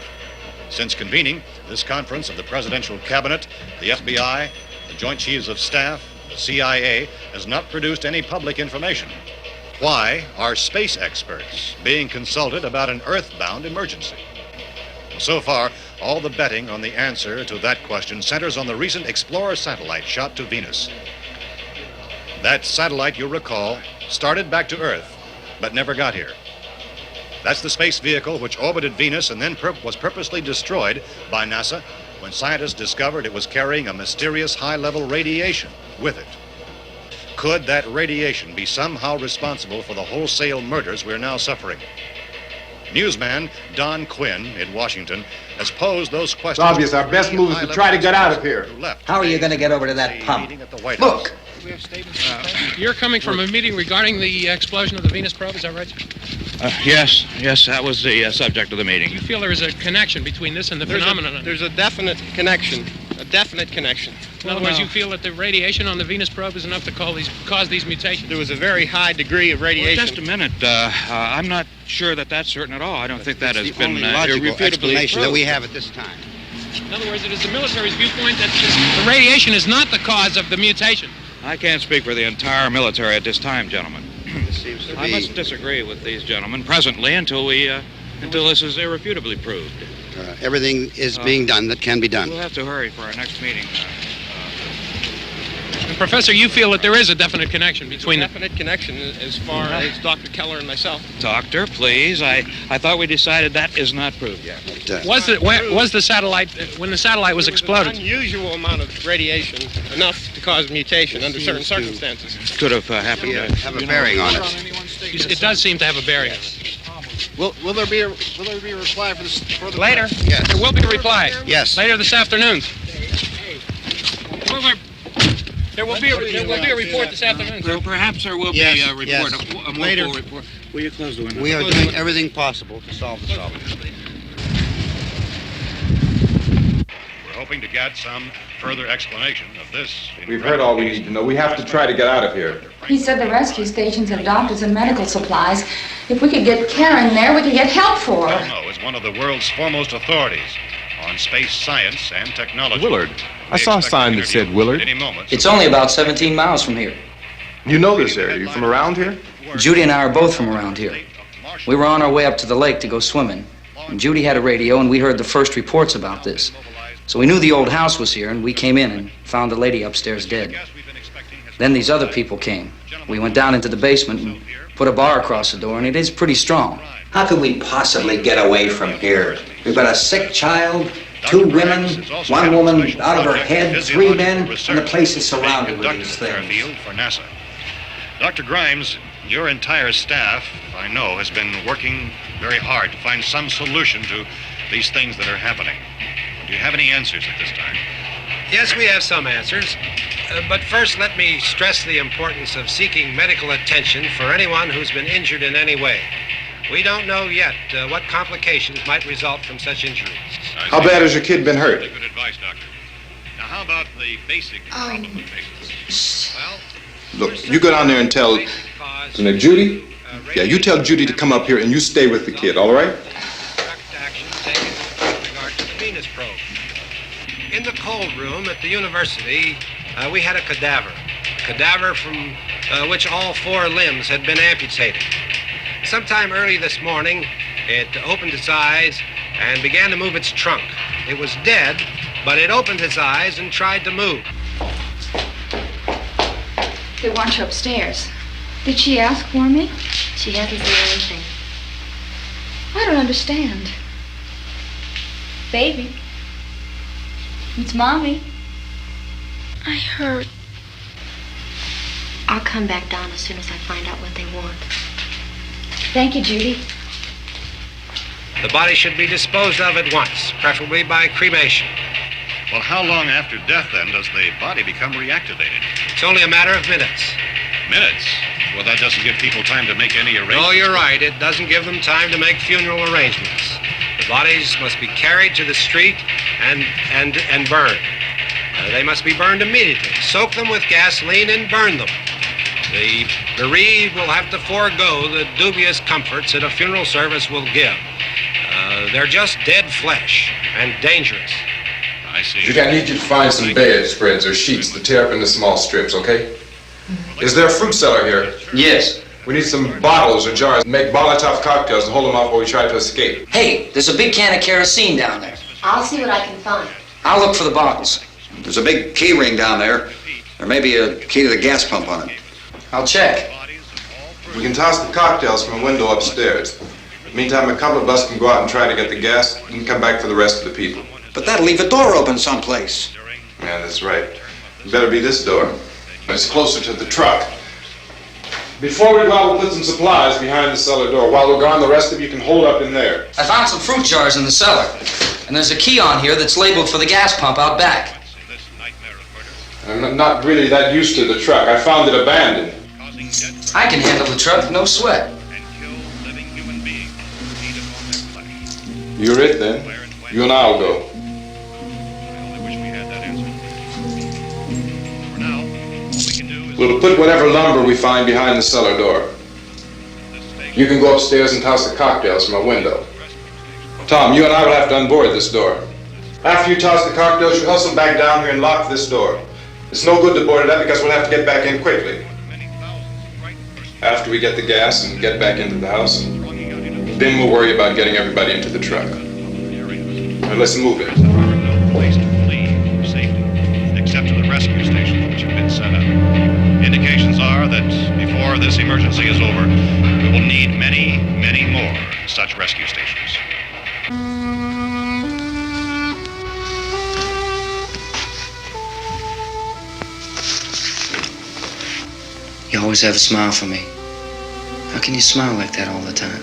Since convening this conference of the Presidential Cabinet, the FBI, the Joint Chiefs of Staff, the CIA has not produced any public information. Why are space experts being consulted about an Earth-bound emergency? So far, all the betting on the answer to that question centers on the recent Explorer satellite shot to Venus. That satellite, you'll recall, started back to Earth, but never got here. That's the space vehicle which orbited Venus and then was purposely destroyed by NASA when scientists discovered it was carrying a mysterious high-level radiation with it. Could that radiation be somehow responsible for the wholesale murders we're now suffering? Newsman Don Quinn in Washington has posed those questions. It's obvious our best move is to try to get out of here. How are you going to get over to that pump? Look! You're coming from a meeting regarding the explosion of the Venus probe, is that right, sir? Yes, that was the subject of the meeting. Do you feel there is a connection between this and the phenomenon? There's a definite connection. In other words, you feel that the radiation on the Venus probe is enough to cause these mutations? There was a very high degree of radiation. Well, just a minute. I'm not sure that that's certain at all. I don't think that has been logical explanation that we proved. have at this time. In other words, it is the military's viewpoint that the radiation is not the cause of the mutation. I can't speak for the entire military at this time, gentlemen. This seems to I be... must disagree with these gentlemen presently until this is irrefutably proved. everything is being done that can be done. We'll have to hurry for our next meeting. And Professor, you feel that there is a definite connection between definite connection as far as Dr. Keller and myself. Doctor, please. I thought we decided that is not proved yet. Was the satellite, when the satellite was exploded? An unusual amount of radiation, enough to cause mutation under certain circumstances. Could have happened. Have a bearing on it. It does seem to have a bearing. Will there be a reply for this further? Later? Yes. There will be a reply. Yes. Later this afternoon. There will be a report this afternoon. Well, perhaps there will Yes, be a report, yes. a more Later. full report. Will you close the window? We are doing everything possible to solve the problem. We're hoping to get some further explanation of this. We've heard all we need to know. We have to try to get out of here. He said the rescue stations have doctors and medical supplies. If we could get care in there, we could get help for her. Belno is one of the world's foremost authorities on space science and technology. Willard. I saw a sign that said Willard. Any moment. It's only about 17 miles from here. You know this area. You from around here? Judy and I are both from around here. We were on our way up to the lake to go swimming, and Judy had a radio, and we heard the first reports about this. So we knew the old house was here, and we came in and found the lady upstairs dead. Then these other people came. We went down into the basement and put a bar across the door, and it is pretty strong. How could we possibly get away from here? We've got a sick child, 2 women, 1 woman out of her head, 3 men, and the place is surrounded with these things. For NASA. Dr. Grimes, your entire staff, I know, has been working very hard to find some solution to these things that are happening. Do you have any answers at this time? Yes, we have some answers. But first, let me stress the importance of seeking medical attention for anyone who's been injured in any way. We don't know yet what complications might result from such injuries. How bad has your kid been hurt? Good advice, Doctor. Now, how about the basic complications? Well, Look, you go down there and tell... Judy? Yeah, you tell Judy to come up here and you stay with the kid, all right? Action taken with regard to the Venus probe. In the cold room at the university, we had a cadaver from which all 4 limbs had been amputated. Sometime early this morning, it opened its eyes and began to move its trunk. It was dead, but it opened its eyes and tried to move. They want you upstairs. Did she ask for me? She hasn't said anything. I don't understand. Baby. It's Mommy. I heard. I'll come back down as soon as I find out what they want. Thank you, Judy. The body should be disposed of at once, preferably by cremation. Well, how long after death, then, does the body become reactivated? It's only a matter of minutes. Minutes? Well, that doesn't give people time to make any arrangements. No, you're right. It doesn't give them time to make funeral arrangements. The bodies must be carried to the street and burned. They must be burned immediately. Soak them with gasoline and burn them. The bereaved will have to forego the dubious comforts that a funeral service will give. They're just dead flesh and dangerous. I see. Judy, I need you to find some bedspreads or sheets to tear up into small strips, okay? Is there a fruit cellar here? Yes. We need some bottles or jars. Make Molotov cocktails and hold them off while we try to escape. Hey, there's a big can of kerosene down there. I'll see what I can find. I'll look for the bottles. There's a big key ring down there. There may be a key to the gas pump on it. I'll check. We can toss the cocktails from a window upstairs. Meantime, a couple of us can go out and try to get the gas and come back for the rest of the people. But that'll leave a door open someplace. Yeah, that's right. It better be this door. It's closer to the truck. Before we go out, we'll put some supplies behind the cellar door. While we're gone, the rest of you can hold up in there. I found some fruit jars in the cellar. And there's a key on here that's labeled for the gas pump out back. I'm not really that used to the truck. I found it abandoned. I can handle the truck, no sweat. You're it then. You and I'll go. We'll put whatever lumber we find behind the cellar door. You can go upstairs and toss the cocktails from a window. Tom, you and I will have to unboard this door. After you toss the cocktails, you hustle back down here and lock this door. It's no good to board it up because we'll have to get back in quickly. After we get the gas and get back into the house, then we'll worry about getting everybody into the truck. Now let's move it. No place to flee for safety, except to the rescue stations which have been set up. Indications are that before this emergency is over, we will need many, many more such rescue stations. You always have a smile for me. How can you smile like that all the time?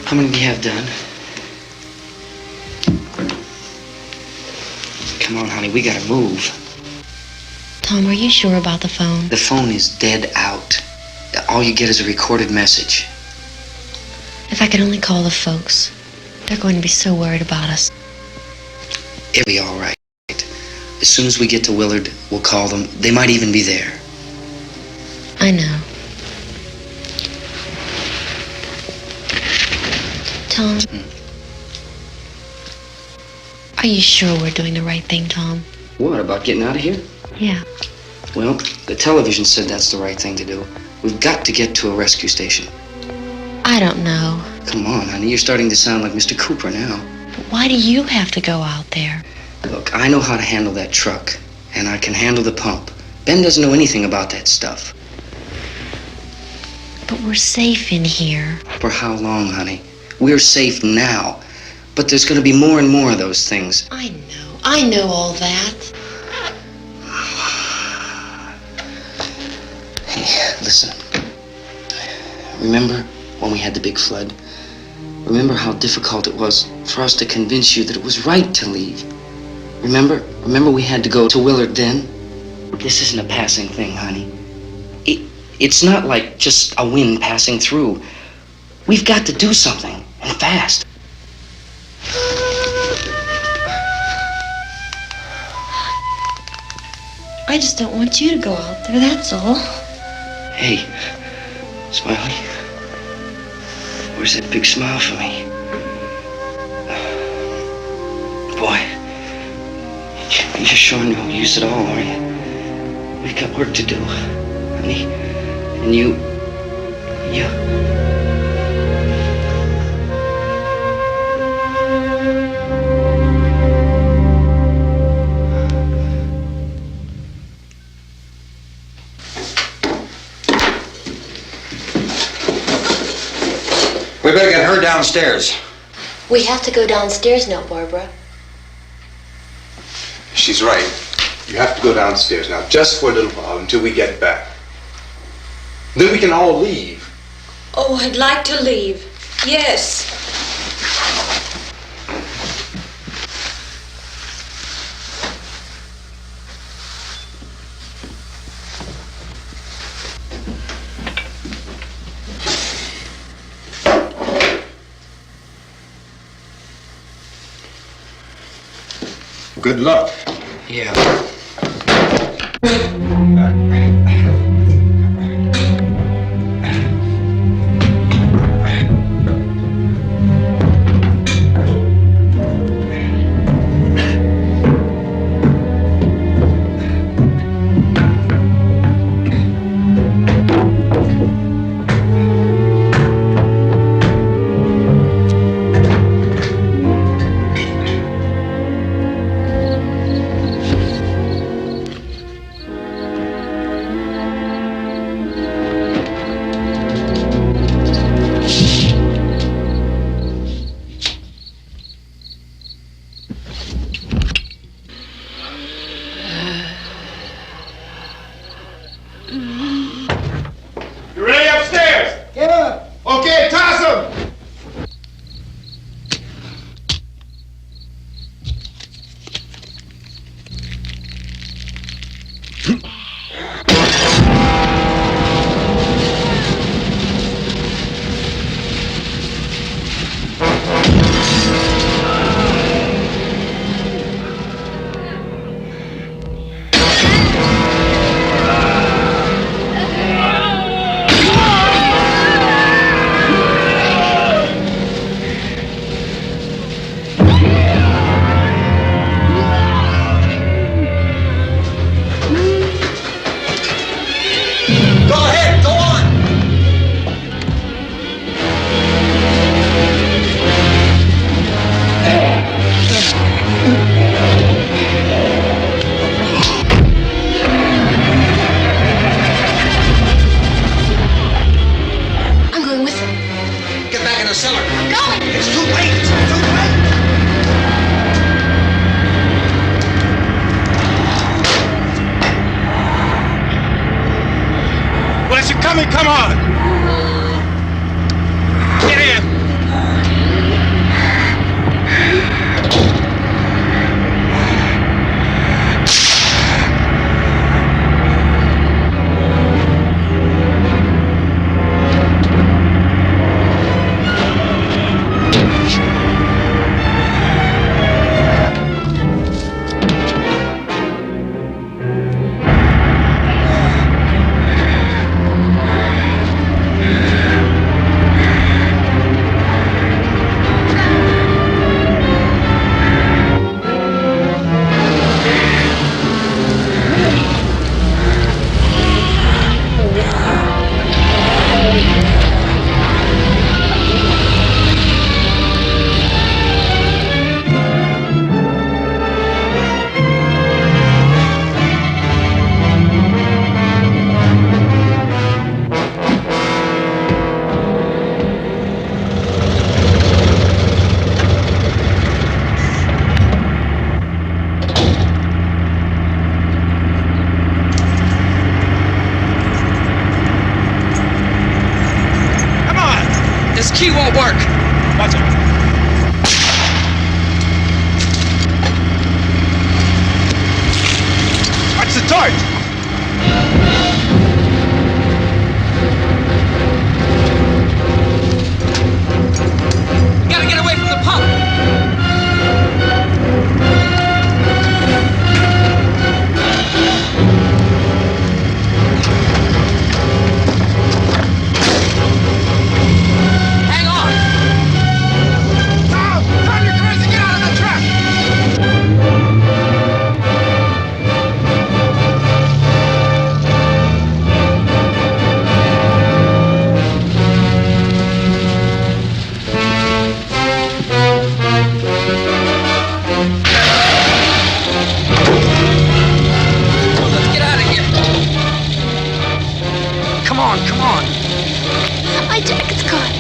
How many do you have done? Come on, honey, we gotta move. Tom, are you sure about the phone? The phone is dead out. All you get is a recorded message. If I could only call the folks. They're going to be so worried about us. It'll be all right. As soon as we get to Willard, we'll call them. They might even be there. I know. Tom? Are you sure we're doing the right thing, Tom? What, about getting out of here? Yeah. Well, the television said that's the right thing to do. We've got to get to a rescue station. I don't know. Come on, honey, you're starting to sound like Mr. Cooper now. But why do you have to go out there? Look, I know how to handle that truck, and I can handle the pump. Ben doesn't know anything about that stuff. But we're safe in here. For how long, honey? We're safe now. But there's going to be more and more of those things. I know all that. Hey, listen. Remember when we had the big flood? Remember how difficult it was for us to convince you that it was right to leave? Remember we had to go to Willard then? This isn't a passing thing, honey. It's not like just a wind passing through. We've got to do something, and fast. I just don't want you to go out there, that's all. Hey, Smiley. Where's that big smile for me? Boy, you're showing no use at all, are you? We've got work to do, honey. And you... We better get her downstairs. We have to go downstairs now, Barbara. She's right. You have to go downstairs now, just for a little while, until we get back. Then we can all leave. Oh, I'd like to leave. Yes. Good luck. Yeah. You ready upstairs? Yeah. Okay, toss him. I'm going with them. Get back in the cellar. Going! It's too late. It's too late. Where's it coming? Come on. Get in. key won't work. Watch it. Watch the torch. We gotta get away from the pump. Hang on. Tom! Tom, you're crazy! Get out of the truck! Let's get out of here. Come on, come on. My jacket's caught.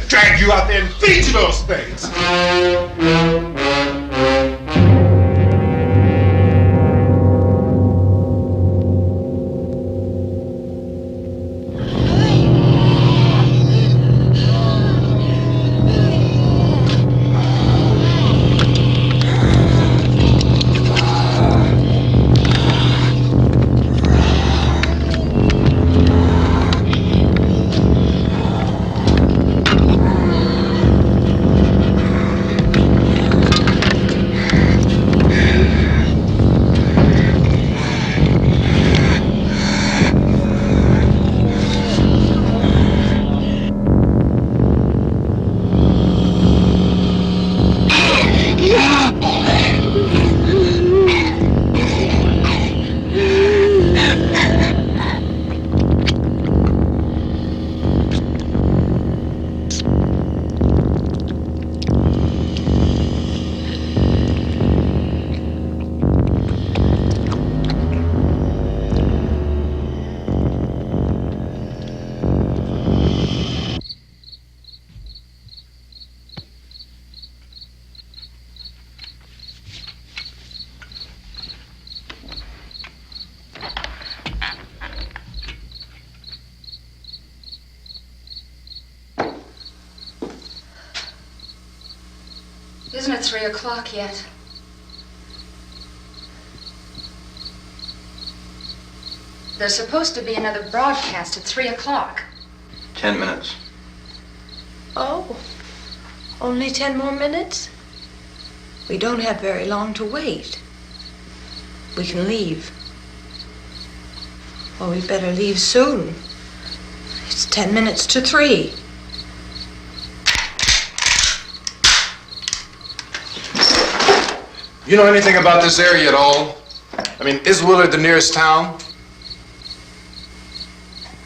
Drag you out there and feed you those things! Isn't it 3 o'clock yet? There's supposed to be another broadcast at 3 o'clock. 10 minutes. Oh, only 10 more minutes? We don't have very long to wait. We can leave. Well, we better leave soon. It's 10 minutes to 3. You know anything about this area at all? I mean, is Willard the nearest town?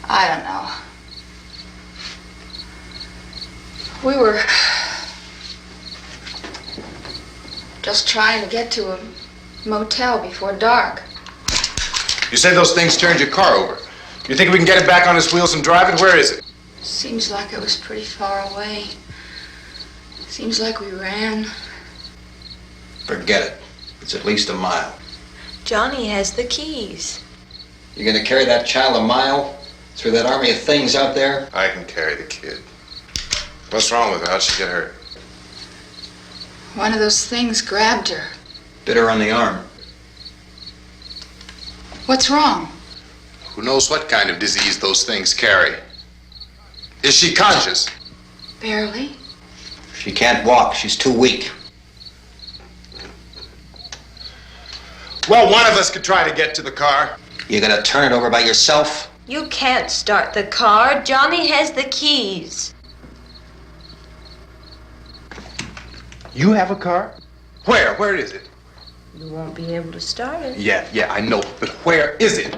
I don't know. We were just trying to get to a motel before dark. You say those things turned your car over. You think we can get it back on its wheels and drive it? Where is it? Seems like it was pretty far away. Seems like we ran. Forget it. It's at least a mile. Johnny has the keys. You're gonna carry that child a mile through that army of things out there? I can carry the kid. What's wrong with her? How'd she get hurt? One of those things grabbed her. Bit her on the arm. What's wrong? Who knows what kind of disease those things carry? Is she conscious? Barely. She can't walk. She's too weak. Well, one of us could try to get to the car. You gonna turn it over by yourself? You can't start the car. Johnny has the keys. You have a car? Where? Where is it? You won't be able to start it. Yeah, I know. But where is it?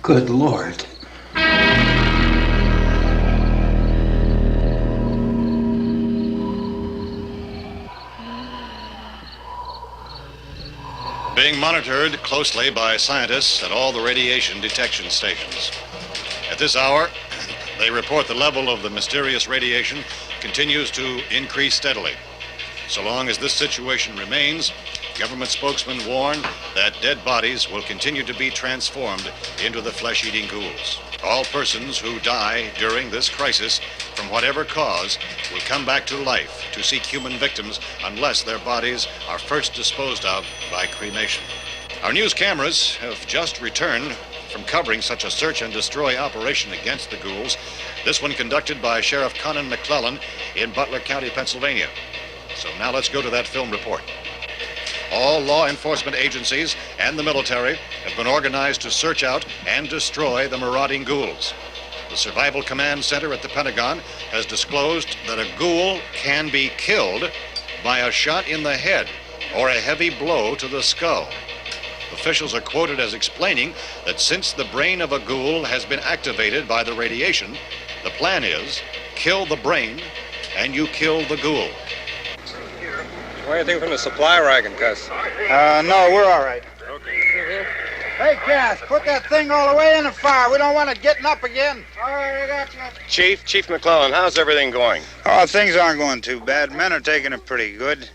Good Lord. Being monitored closely by scientists at all the radiation detection stations. At this hour, they report the level of the mysterious radiation continues to increase steadily. So long as this situation remains, government spokesmen warn that dead bodies will continue to be transformed into the flesh-eating ghouls. All persons who die during this crisis, from whatever cause, will come back to life to seek human victims unless their bodies are first disposed of by cremation. Our news cameras have just returned from covering such a search and destroy operation against the ghouls, this one conducted by Sheriff Conan McClellan in Butler County, Pennsylvania. So now let's go to that film report. All law enforcement agencies and the military have been organized to search out and destroy the marauding ghouls. The Survival Command Center at the Pentagon has disclosed that a ghoul can be killed by a shot in the head or a heavy blow to the skull. Officials are quoted as explaining that since the brain of a ghoul has been activated by the radiation, the plan is kill the brain and you kill the ghoul. What do you think from the supply wagon, Cuss? No, we're all right. Okay. Hey, Cass, put that thing all the way in the fire. We don't want it getting up again. All right, I got you. Chief McClellan, how's everything going? Oh, things aren't going too bad. Men are taking it pretty good.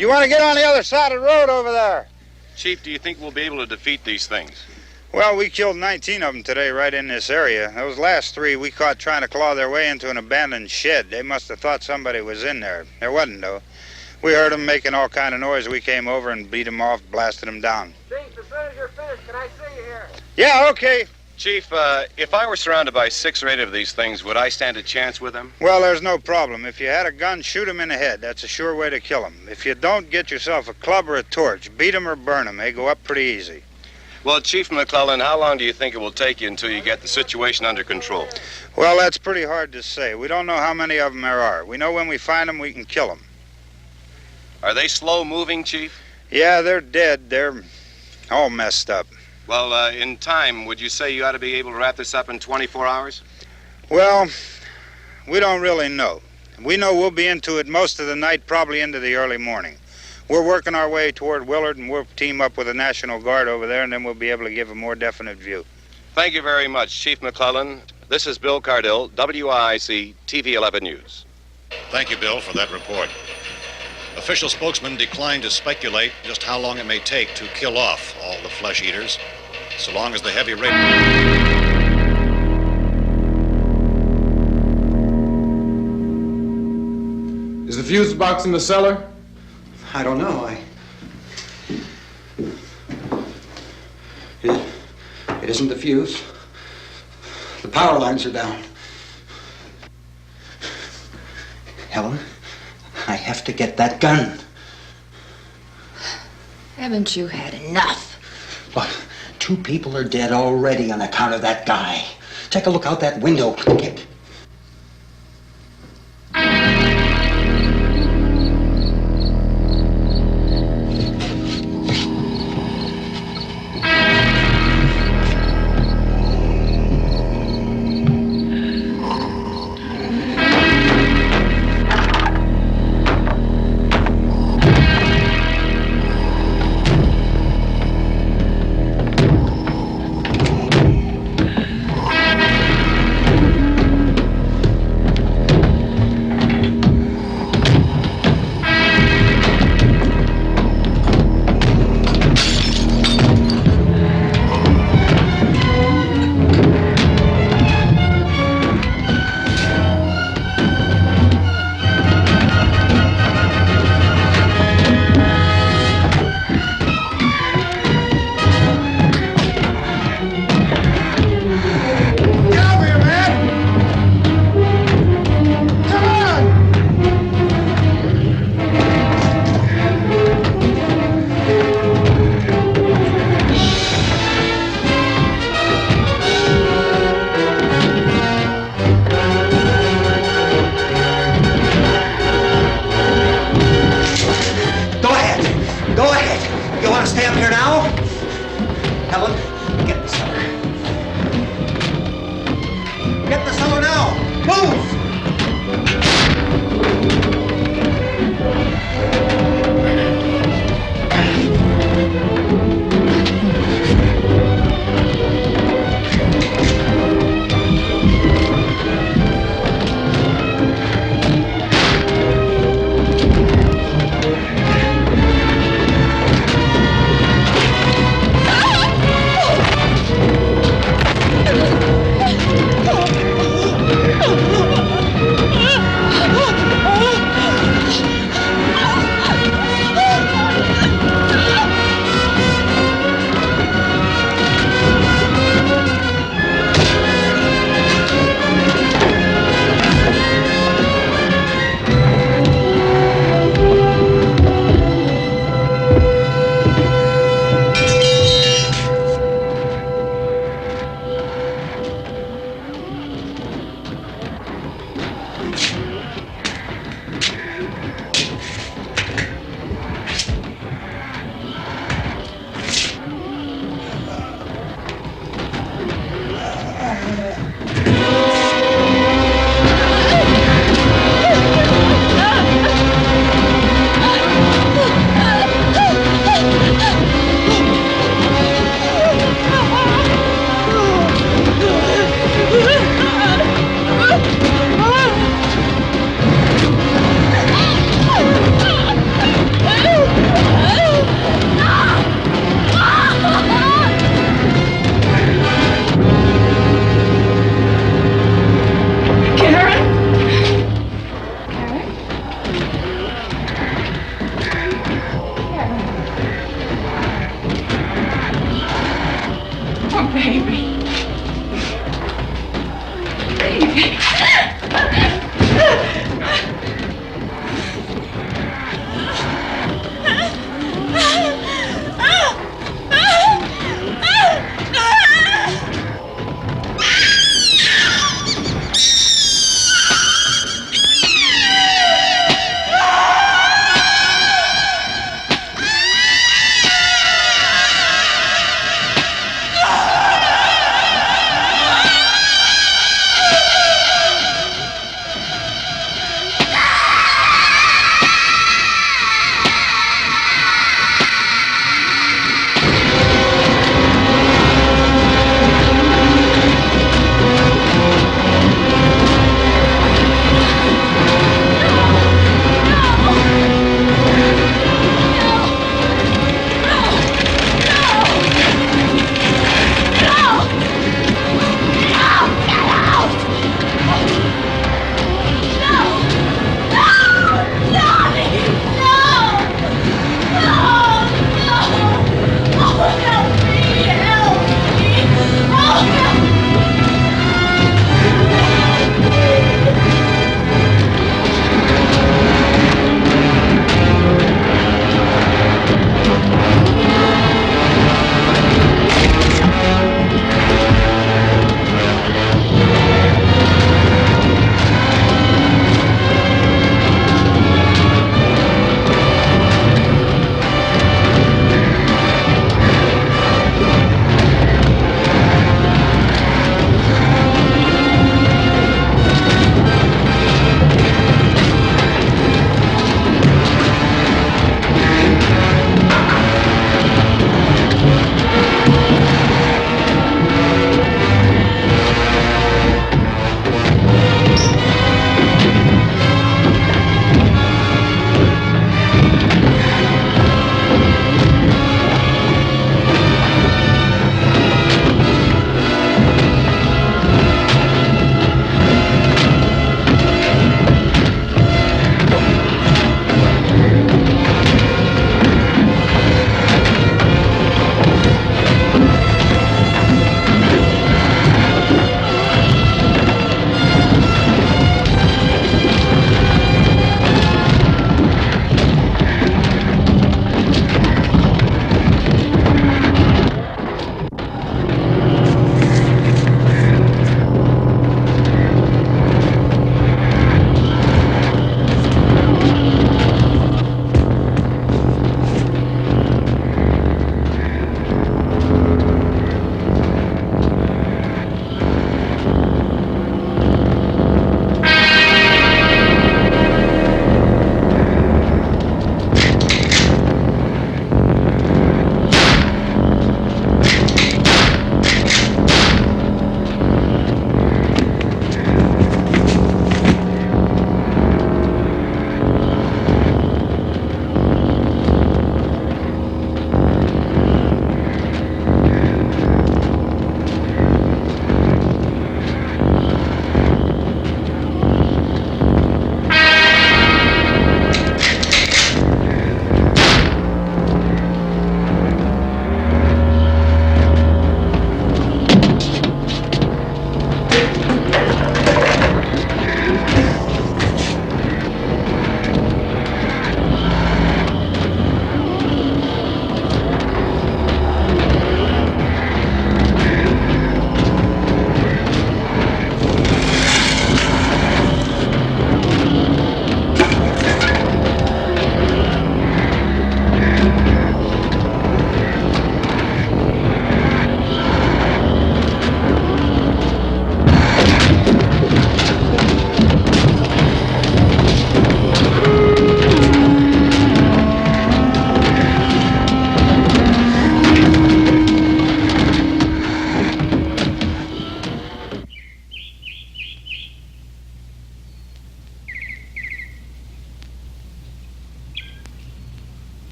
You want to get on the other side of the road over there? Chief, do you think we'll be able to defeat these things? Well, we killed 19 of them today right in this area. Those last 3 we caught trying to claw their way into an abandoned shed. They must have thought somebody was in there. There wasn't, though. We heard them making all kind of noise. We came over and beat them off, blasted them down. Chief, as soon as you're finished, can I see you here? Yeah, okay. Chief, if I were surrounded by 6 or 8 of these things, would I stand a chance with them? Well, there's no problem. If you had a gun, shoot them in the head. That's a sure way to kill them. If you don't, get yourself a club or a torch. Beat them or burn them. They go up pretty easy. Well, Chief McClellan, how long do you think it will take you until you get the situation under control? Well, that's pretty hard to say. We don't know how many of them there are. We know when we find them, we can kill them. Are they slow-moving, Chief? Yeah, they're dead. They're all messed up. Well, in time, would you say you ought to be able to wrap this up in 24 hours? Well, we don't really know. We know we'll be into it most of the night, probably into the early morning. We're working our way toward Willard, and we'll team up with the National Guard over there, and then we'll be able to give a more definite view. Thank you very much, Chief McClellan. This is Bill Cardill, WIC TV 11 News. Thank you, Bill, for that report. Official spokesman declined to speculate just how long it may take to kill off all the flesh eaters, so long as the heavy rain... Is the fuse box in the cellar? I don't know. It isn't the fuse. The power lines are down. Helen, I have to get that gun. Haven't you had enough? Look, 2 people are dead already on account of that guy. Take a look out that window.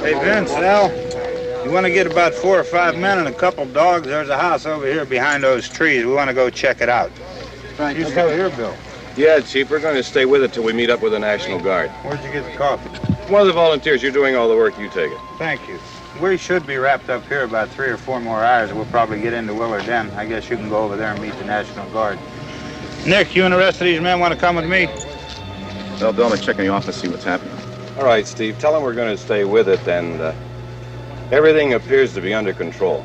Hey, Vince, Al, you want to get about 4 or 5 men and a couple dogs? There's a house over here behind those trees. We want to go check it out. Right. You still here, Bill? Yeah, Chief, we're going to stay with it till we meet up with the National Guard. Where'd you get the coffee? One of the volunteers, you're doing all the work, you take it. Thank you. We should be wrapped up here about 3 or 4 more hours. We'll probably get into Willard Den. I guess you can go over there and meet the National Guard. Nick, you and the rest of these men want to come with me? Well, Bill, I'm going to check in the office, see what's happening. All right, Steve, tell them we're going to stay with it, and everything appears to be under control.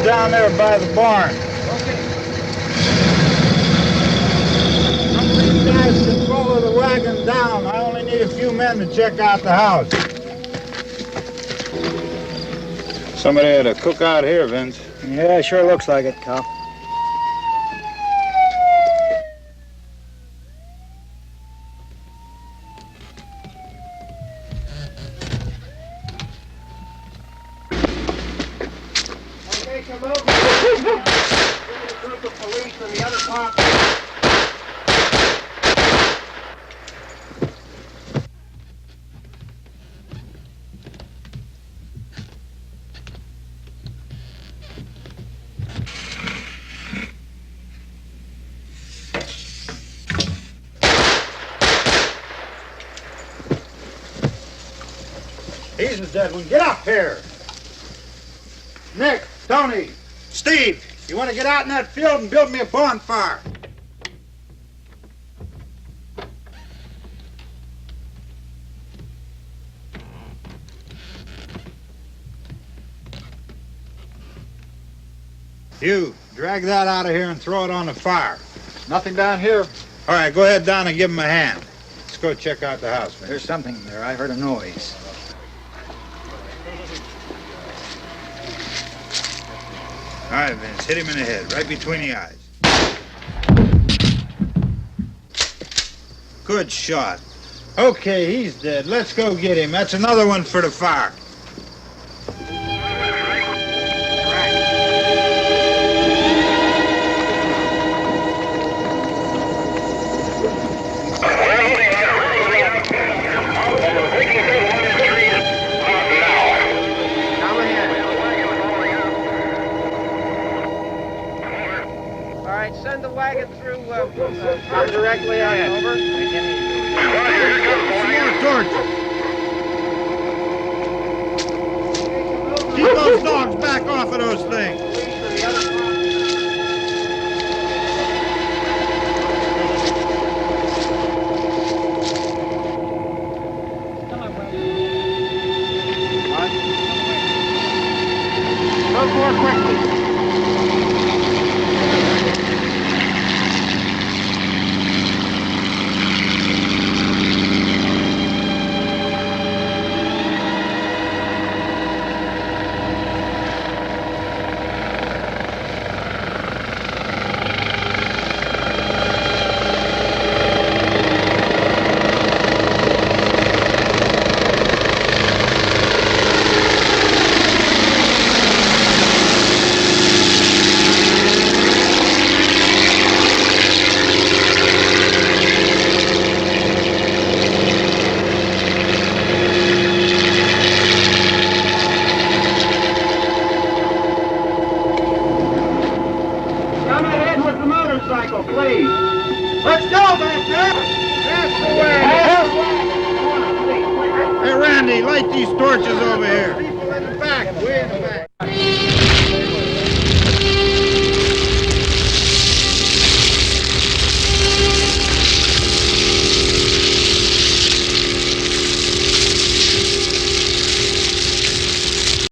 Down there by the barn. Some of these guys can follow the wagon down. I only need a few men to check out the house. Somebody had a cookout here, Vince. Yeah, sure looks like it, Cal. He's a dead one. Get up here. Nick, Tony, Steve, you want to get out in that field and build me a bonfire? You, drag that out of here and throw it on the fire. Nothing down here. All right, go ahead down and give him a hand. Let's go check out the house. There's something there. I heard a noise. All right, Vince, hit him in the head, right between the eyes. Good shot. Okay, he's dead. Let's go get him. That's another one for the fire. Send the wagon through, come directly out, over. More torches. Keep those dogs back off of those things. Move more quickly. Please. Let's go back there. That's the way. Hey, Randy, light these torches over here. People in the back, way in the back.